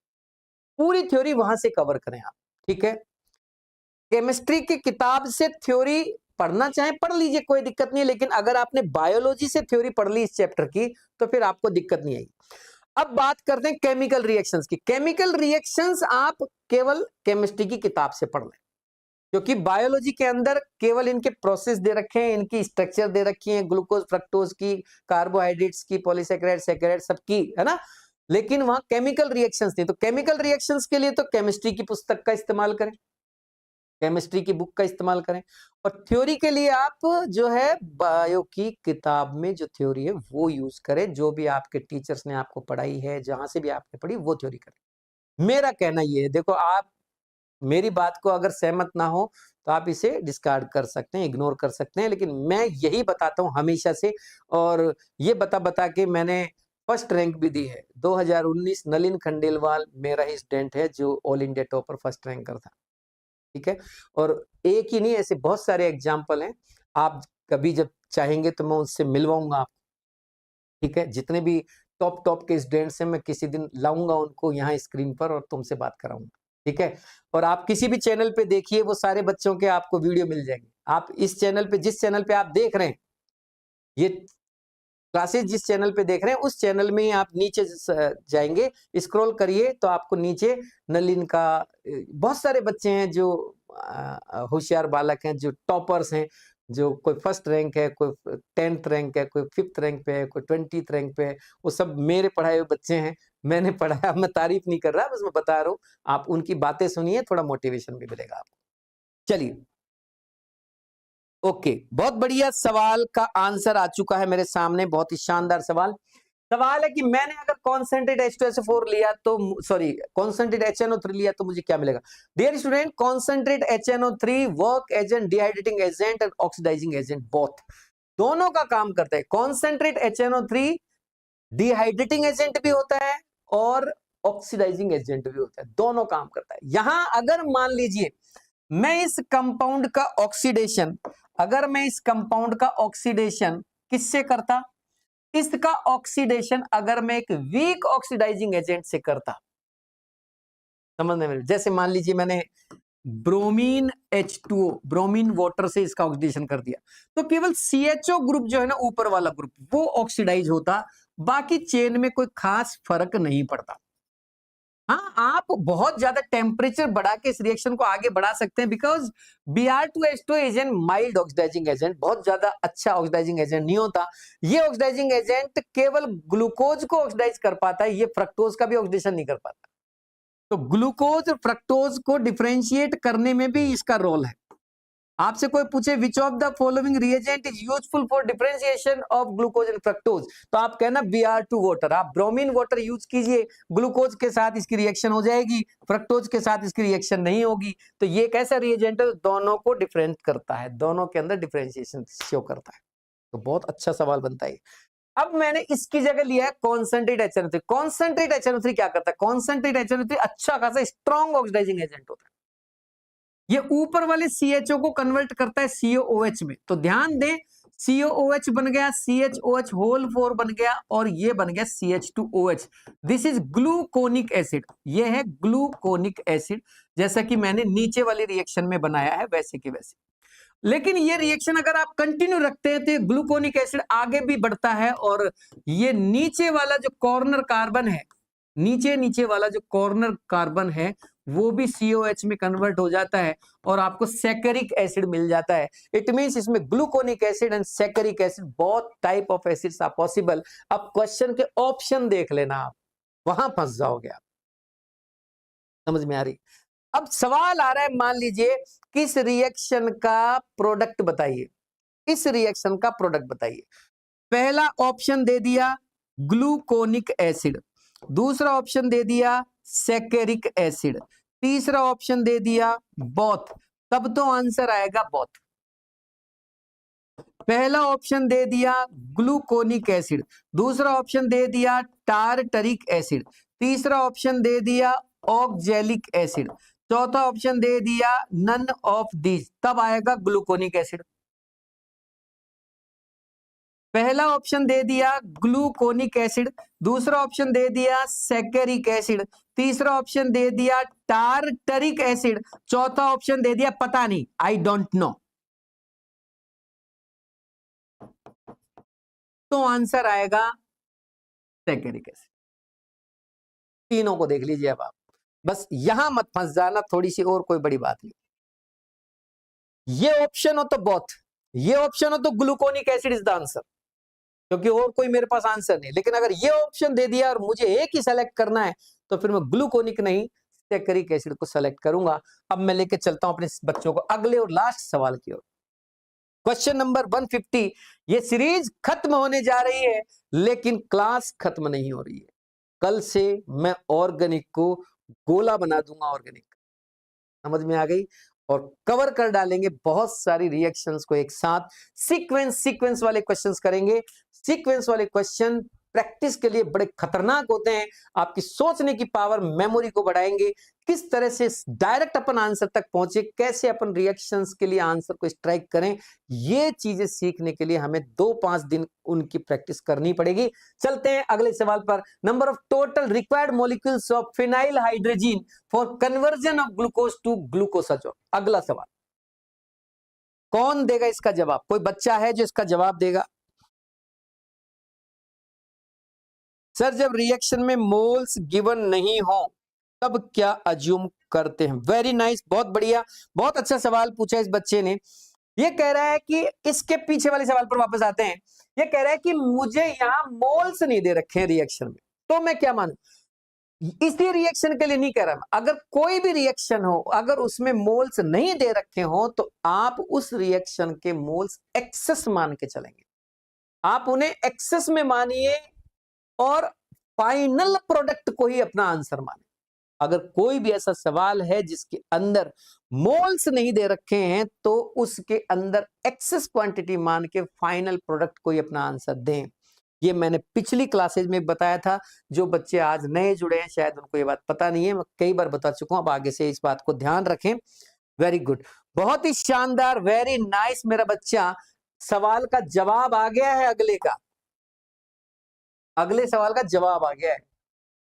पूरी थ्योरी वहां से कवर करें आप। ठीक है, केमिस्ट्री की किताब से थ्योरी पढ़ना चाहे पढ़ लीजिए, कोई दिक्कत नहीं है, लेकिन अगर आपने बायोलॉजी से थ्योरी पढ़ ली इस चैप्टर की तो फिर आपको दिक्कत नहीं आएगी। अब बात करते हैं केमिकल रिएक्शंस की। केमिकल रिएक्शंस आप केवल केमिस्ट्री की किताब से पढ़ लें, क्योंकि बायोलॉजी के अंदर केवल इनके प्रोसेस दे रखे हैं, इनकी स्ट्रक्चर दे रखी है, ग्लूकोज, फ्रक्टोज की, कार्बोहाइड्रेट्स की, पॉलीसेकेराइड, सैकेराइड सबकी, है ना। लेकिन वहां केमिकल रिएक्शंस नहीं, तो केमिकल रिएक्शंस के लिए तो केमिस्ट्री की पुस्तक का इस्तेमाल करें, केमिस्ट्री की बुक का इस्तेमाल करें। और थ्योरी के लिए आप जो है बायो की किताब में जो थ्योरी है वो यूज करें, जो भी आपके टीचर्स ने आपको पढ़ाई है, जहां से भी आपने पढ़ी वो थ्योरी करें। मेरा कहना ये है, देखो आप मेरी बात को अगर सहमत ना हो तो आप इसे डिस्कार्ड कर सकते हैं, इग्नोर कर सकते हैं, लेकिन मैं यही बताता हूं हमेशा से, और ये बता बता के मैंने फर्स्ट रैंक भी दी है। 2019 नलिन खंडेलवाल मेरा ही स्टूडेंट है जो all India topper first ranker था। ठीक है, और एक ही नहीं, ऐसे बहुत सारे एग्जाम्पल हैं। आप कभी जब चाहेंगे तो मैं उससे मिलवाऊंगा आपको। ठीक है, जितने भी टॉप टॉप के स्टूडेंट्स हैं मैं किसी दिन लाऊंगा उनको यहाँ स्क्रीन पर और तुमसे बात कराऊंगा। ठीक है, और आप किसी भी चैनल पे देखिए, वो सारे बच्चों के आपको वीडियो मिल जाएंगे। आप इस चैनल पे, जिस चैनल पे आप देख रहे हैं ये क्लासेस, जिस चैनल पे देख रहे हैं उस चैनल में ही आप नीचे जाएंगे, स्क्रॉल करिए तो आपको नीचे नलिन का बहुत सारे बच्चे हैं जो होशियार बालक हैं, जो टॉपर्स हैं, जो कोई फर्स्ट रैंक है, कोई 10th रैंक है, कोई 5th रैंक पे है, कोई 20th रैंक पे है, वो सब मेरे पढ़ाए हुए बच्चे हैं। मैंने पढ़ाया, मैं तारीफ नहीं कर रहा, बस मैं बता रहा हूँ। आप उनकी बातें सुनिए, थोड़ा मोटिवेशन भी मिलेगा आपको। चलिए, ओके, बहुत बढ़िया। सवाल का आंसर आ चुका है मेरे सामने, बहुत ही शानदार सवाल। सवाल है कि मैंने अगर कॉन्सेंट्रेट H2SO4 लिया तो, सॉरी, कॉन्सेंट्रेट HNO3 लिया तो मुझे क्या मिलेगा। Dear student, concentrate HNO3 work as an dehydrating agent and oxidising agent, both, दोनों का काम करता है। कॉन्सेंट्रेट HNO3 डिहाइड्रेटिंग एजेंट भी होता है और ऑक्सीडाइजिंग एजेंट भी होता है, दोनों काम करता है। यहां अगर मान लीजिए मैं इस कंपाउंड का ऑक्सीडेशन, अगर मैं इस कंपाउंड का ऑक्सीडेशन किससे करता, इसका ऑक्सीडेशन अगर मैं एक वीक ऑक्सीडाइजिंग एजेंट से करता, समझने में, जैसे मान लीजिए मैंने ब्रोमीन H2O, ब्रोमीन वाटर से इसका ऑक्सीडेशन कर दिया, तो केवल CHO ग्रुप जो है ना, ऊपर वाला ग्रुप, वो ऑक्सीडाइज होता, बाकी चेन में कोई खास फर्क नहीं पड़ता। हाँ, आप बहुत ज्यादा टेम्परेचर बढ़ा के इस रिएक्शन को आगे बढ़ा सकते हैं, because Br2H2 is an mild oxidising agent, बहुत ज्यादा अच्छा ऑक्सीडाइजिंग एजेंट नहीं होता। ये ऑक्सीडाइजिंग एजेंट केवल ग्लूकोज को ऑक्सीडाइज कर पाता है, ये फ्रक्टोज का भी ऑक्सीडेशन नहीं कर पाता। तो ग्लूकोज और फ्रक्टोज को डिफरेंशिएट करने में भी इसका रोल है। आपसे कोई पूछे विच of the following reagent is useful for differentiation of glucose and fructose, तो आप कहना Br2 वाटर, आप ब्रोमीन वाटर यूज कीजिए, ग्लूकोज के साथ इसकी रिएक्शन हो जाएगी, फ्रक्टोज के साथ इसकी रिएक्शन नहीं होगी। तो ये कैसा रिएजेंट है, दोनों को डिफरेंट करता है, दोनों के अंदर डिफरेंशिएशन शो करता है। तो बहुत अच्छा सवाल बनता है। अब मैंने इसकी जगह लिया है कॉन्सेंट्रेट HNO3। कॉन्सेंट्रेट HNO3 क्या करता है, कॉन्सेंट्रेट HNO3 अच्छा खासा स्ट्रॉन्ग ऑक्सीडाइजिंग एजेंट होता है। ये ऊपर वाले CHO को कन्वर्ट करता है COOH में। तो ध्यान दें, COOH बन गया, CHOH होल 4 बन गया, और ये बन गया CH2OH। This is gluconic acid, ये है ग्लूकोनिक एसिड, जैसा कि मैंने नीचे वाली रिएक्शन में बनाया है वैसे की वैसे। लेकिन ये रिएक्शन अगर आप कंटिन्यू रखते हैं तो ग्लूकोनिक एसिड आगे भी बढ़ता है, और ये नीचे वाला जो कॉर्नर कार्बन है, नीचे वाला जो कॉर्नर कार्बन है, वो भी COH में कन्वर्ट हो जाता है और आपको सैकरिक एसिड मिल जाता है। इट मींस इसमें gluconic acid and saccharic acid, both type of acids are possible. अब क्वेश्चन के ऑप्शन देख लेना, आप वहां फंस जाओगे आप। समझ में आ रही? अब सवाल आ रहा है, मान लीजिए किस रिएक्शन का प्रोडक्ट बताइए, इस रिएक्शन का प्रोडक्ट बताइए। पहला ऑप्शन दे दिया ग्लूकोनिक एसिड, दूसरा ऑप्शन दे दिया सैकेरिक एसिड, तीसरा ऑप्शन दे दिया बोथ। तब तो आंसर आएगा बोथ। पहला ऑप्शन दे दिया ग्लूकोनिक एसिड, दूसरा ऑप्शन दे दिया टारटरिक एसिड, तीसरा ऑप्शन दे दिया ऑक्जेलिक एसिड, चौथा ऑप्शन दे दिया नन ऑफ दीज, तब आएगा ग्लूकोनिक एसिड। पहला ऑप्शन दे दिया ग्लूकोनिक एसिड, दूसरा ऑप्शन दे दिया सैकेरिक एसिड, तीसरा ऑप्शन दे दिया टारटरिक एसिड, चौथा ऑप्शन दे दिया पता नहीं, आई डोंट नो। तो आंसर आएगा सैकेरिक एसिड। तीनों को देख लीजिए अब आप, बस यहां मत फंस जाना, थोड़ी सी और कोई बड़ी बात नहीं। ये ऑप्शन हो तो बोथ, ये ऑप्शन हो तो gluconic acid is the answer, क्योंकि और कोई मेरे पास आंसर नहीं। लेकिन अगर ये ऑप्शन दे दिया और मुझे एक ही सेलेक्ट करना है, तो फिर मैं ग्लूकोनिक नहीं सैकरिक एसिड को सेलेक्ट करूंगा। अब मैं लेके चलता हूं अपने बच्चों को अगले और लास्ट सवाल की ओर। Question number 150। ये सीरीज खत्म होने जा रही है, लेकिन क्लास खत्म नहीं हो रही है। कल से मैं ऑर्गेनिक को गोला बना दूंगा, ऑर्गेनिक, समझ में आ गई, और कवर कर डालेंगे बहुत सारी रिएक्शंस को एक साथ। सीक्वेंस वाले क्वेश्चंस करेंगे। सीक्वेंस वाले क्वेश्चन प्रैक्टिस के लिए बड़े खतरनाक होते हैं, आपकी सोचने की पावर, मेमोरी को बढ़ाएंगे। किस तरह से डायरेक्ट अपन आंसर तक पहुंचे, कैसे अपन रिएक्शंस के लिए आंसर को स्ट्राइक करें, ये चीजें सीखने के लिए हमें 2-5 दिन उनकी प्रैक्टिस करनी पड़ेगी। चलते हैं अगले सवाल पर। Number of total required molecules of phenyl hydrazine for conversion of glucose to glucosazone. अगला सवाल कौन देगा इसका जवाब? कोई बच्चा है जो इसका जवाब देगा? सर, जब रिएक्शन में मोल्स गिवन नहीं हो तब क्या अज्यूम करते हैं? वेरी नाइस, बहुत बढ़िया, बहुत अच्छा सवाल पूछा इस बच्चे ने। ये कह रहा है कि इसके पीछे वाले सवाल पर वापस आते हैं। ये कह रहा है कि मुझे यहां मोल्स नहीं दे रखे हैं रिएक्शन में, तो मैं क्या मानूं? इसी रिएक्शन के लिए नहीं कह रहा, अगर कोई भी रिएक्शन हो, अगर उसमें मोल्स नहीं दे रखे हो, तो आप उस रिएक्शन के मोल्स एक्सेस मान के चलेंगे, आप उन्हें एक्सेस में मानिए और फाइनल प्रोडक्ट को ही अपना आंसर माने। अगर कोई भी ऐसा सवाल है जिसके अंदर मोल्स नहीं दे रखे हैं, तो उसके अंदर एक्सेस क्वांटिटी मान के फाइनल प्रोडक्ट को ही अपना आंसर दें। ये मैंने पिछली क्लासेज में बताया था। जो बच्चे आज नए जुड़े हैं शायद उनको ये बात पता नहीं है, मैं कई बार बता चुका हूं, अब आगे से इस बात को ध्यान रखें। वेरी गुड, बहुत ही शानदार, वेरी नाइस मेरा बच्चा। सवाल का जवाब आ गया है अगले का, अगले सवाल का जवाब आ गया है।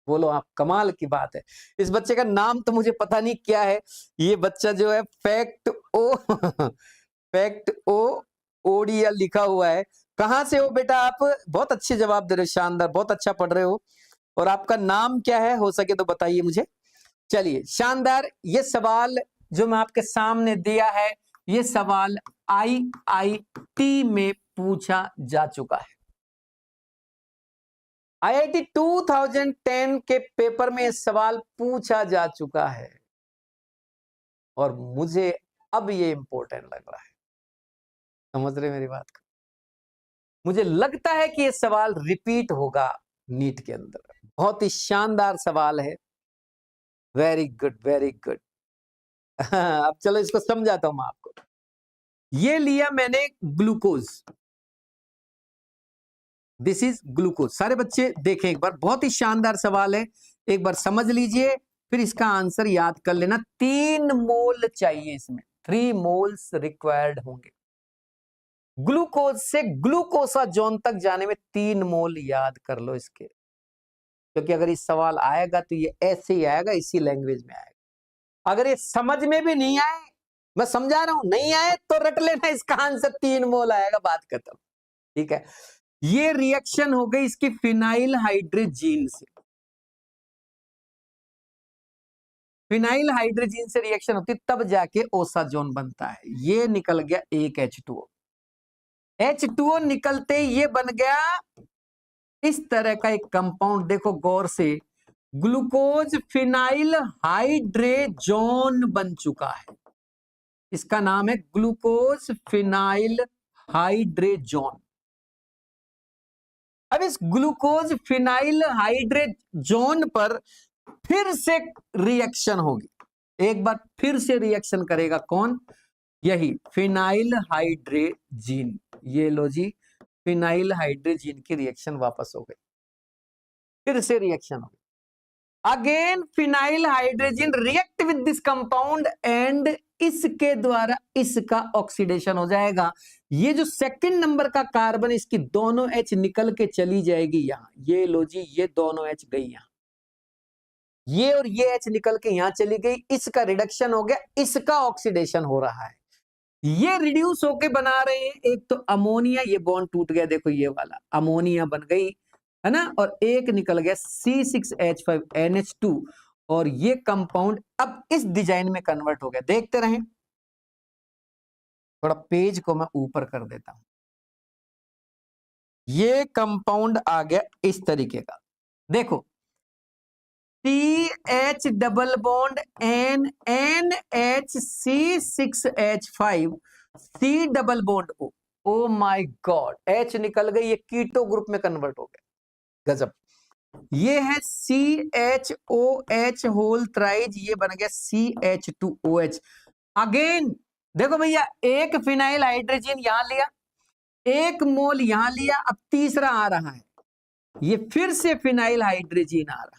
बोलो आप, कमाल की बात है। इस बच्चे का नाम तो मुझे पता नहीं क्या है। ये बच्चा जो है फैक्ट ओ फैक्ट ओ ओडिया लिखा हुआ है। कहां से हो बेटा आप? बहुत अच्छे जवाब दे रहे हो, शानदार, बहुत अच्छा पढ़ रहे हो। और आपका नाम क्या है, हो सके तो बताइए मुझे। चलिए, शानदार। ये सवाल जो मैं आपके सामने दिया है, ये सवाल IIT में पूछा जा चुका है। IIT 2010 के पेपर में सवाल पूछा जा चुका है, और मुझे अब ये इंपॉर्टेंट लग रहा है, समझ रहे मेरी बात को? मुझे लगता है कि ये सवाल रिपीट होगा नीट के अंदर। बहुत ही शानदार सवाल है। Very good, very good. अब चलो इसको समझाता हूं मैं आपको। ये लिया मैंने ग्लूकोज, दिस इज ग्लूकोज। सारे बच्चे देखें एक बार, बहुत ही शानदार सवाल है, एक बार समझ लीजिए, फिर इसका आंसर याद कर लेना। 3 मोल चाहिए इसमें, 3 मोल्स रिक्वायर्ड होंगे। ग्लूकोज से ग्लूकोसाजोन तक जाने में 3 मोल याद कर लो इसके, क्योंकि अगर ये सवाल आएगा तो ये ऐसे ही आएगा, इसी लैंग्वेज में आएगा। अगर ये समझ में भी नहीं आए, मैं समझा रहा हूं, नहीं आए तो रट लेना, इसका आंसर 3 मोल आएगा, बात खत्म। ठीक है, ये रिएक्शन हो गई इसकी फिनाइल हाइड्रोजीन से। फिनाइल हाइड्रोजीन से रिएक्शन होती है, तब जाके ओसाजोन बनता है। ये निकल गया एक H2O। H2O निकलते ये बन गया इस तरह का एक कंपाउंड, देखो गौर से, ग्लूकोज फिनाइल हाइड्रोजोन बन चुका है। इसका नाम है ग्लूकोज फिनाइल हाइड्रोजोन। अब इस ग्लूकोज फिनाइल हाइड्रोजोन पर फिर से रिएक्शन होगी, एक बार फिर से रिएक्शन करेगा कौन? यही फिनाइल हाइड्रोजीन। ये लो जी, फिनाइल हाइड्रोजीन की रिएक्शन वापस हो गई, फिर से रिएक्शन हो गई। Again phenyl hydrogen react with this compound and इसके द्वारा इसका ऑक्सीडेशन हो जाएगा। ये जो सेकंड नंबर का कार्बन, इसकी दोनों H निकल के चली जाएगी यहां। ये लो जी, ये दोनों H गई यहां, ये और ये H निकल के यहां चली गई, इसका रिडक्शन हो गया, इसका ऑक्सीडेशन हो रहा है। ये रिड्यूस होके बना रहे हैं एक तो अमोनिया, ये बॉन्ड टूट गया, देखो ये वाला अमोनिया बन गई है ना, और एक निकल गया C6H5NH2, और ये कंपाउंड अब इस डिजाइन में कन्वर्ट हो गया। देखते रहें, थोड़ा पेज को मैं ऊपर कर देता हूं। ये कंपाउंड आ गया इस तरीके का, देखो CH double bond NH C6H5 C double bond O, oh my God, H निकल गई, ये कीटो ग्रुप में कन्वर्ट हो गया, गजब। ये है CHOH होल थ्राइज, ये बन गया CH2OH। अगेन देखो भैया, एक फिनाइल हाइड्रोजन यहां लिया, एक मोल यहां लिया, अब तीसरा आ रहा है, ये फिर से फिनाइल हाइड्रोजन आ रहा है,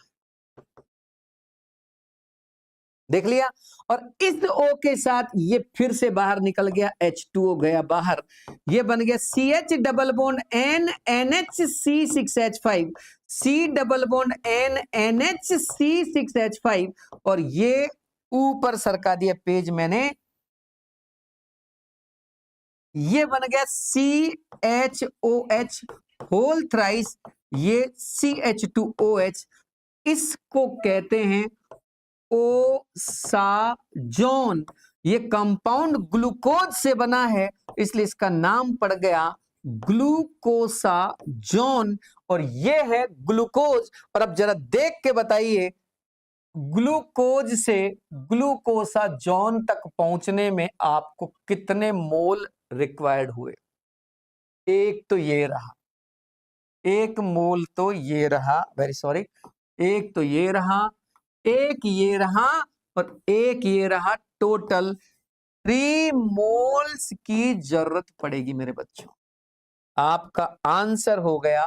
देख लिया। और इस O के साथ ये फिर से बाहर निकल गया, H2O गया बाहर, ये बन गया CH double bond NH C6H5 C double bond NH C6H5, और ये ऊपर सरका दिया पेज मैंने, ये बन गया CHOH होल थ्राइस, ये CH2OH, इसको कहते हैं ओसाजोन। ये कंपाउंड ग्लूकोज से बना है, इसलिए इसका नाम पड़ गया ग्लूकोसाजोन, और ये है ग्लूकोज। और अब जरा देख के बताइए, ग्लूकोज से ग्लूकोसाजोन तक पहुंचने में आपको कितने मोल रिक्वायर्ड हुए? एक तो ये रहा, एक मोल तो ये रहा, वेरी सॉरी, एक तो ये रहा, एक ये रहा, और एक ये रहा, टोटल 3 मोल्स की जरूरत पड़ेगी मेरे बच्चों। आपका आंसर हो गया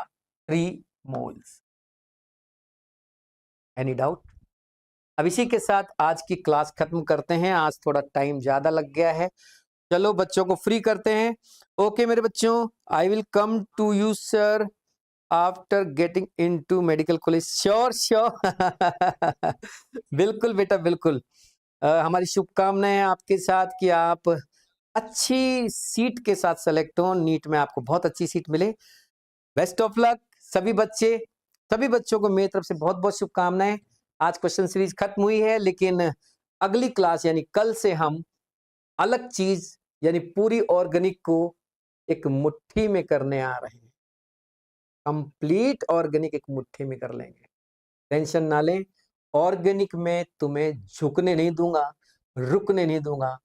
3 मोल्स। Any doubt? अब इसी के साथ आज की क्लास खत्म करते हैं, आज थोड़ा टाइम ज्यादा लग गया है, चलो बच्चों को फ्री करते हैं। ओके मेरे बच्चों, I will come to you sir after getting into medical college. Sure sure बिल्कुल बेटा बिल्कुल। हमारी शुभकामनाएं आपके साथ कि आप अच्छी सीट के साथ सेलेक्ट हो, नीट में आपको बहुत अच्छी सीट मिले। बेस्ट ऑफ लक सभी बच्चे, सभी बच्चों को मेरी तरफ से बहुत बहुत शुभकामनाएं। आज क्वेश्चन सीरीज खत्म हुई है, लेकिन अगली क्लास यानी कल से हम अलग चीज यानी पूरी ऑर्गेनिक को एक मुट्ठी में करने आ रहे हैं। कंप्लीट ऑर्गेनिक एक मुट्ठी में कर लेंगे, टेंशन ना लें। ऑर्गेनिक में तुम्हें झुकने नहीं दूंगा, रुकने नहीं दूंगा।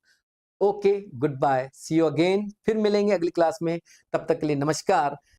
Okay, good bye, see you again, फिर मिलेंगे अगली क्लास में, तब तक के लिए नमस्कार।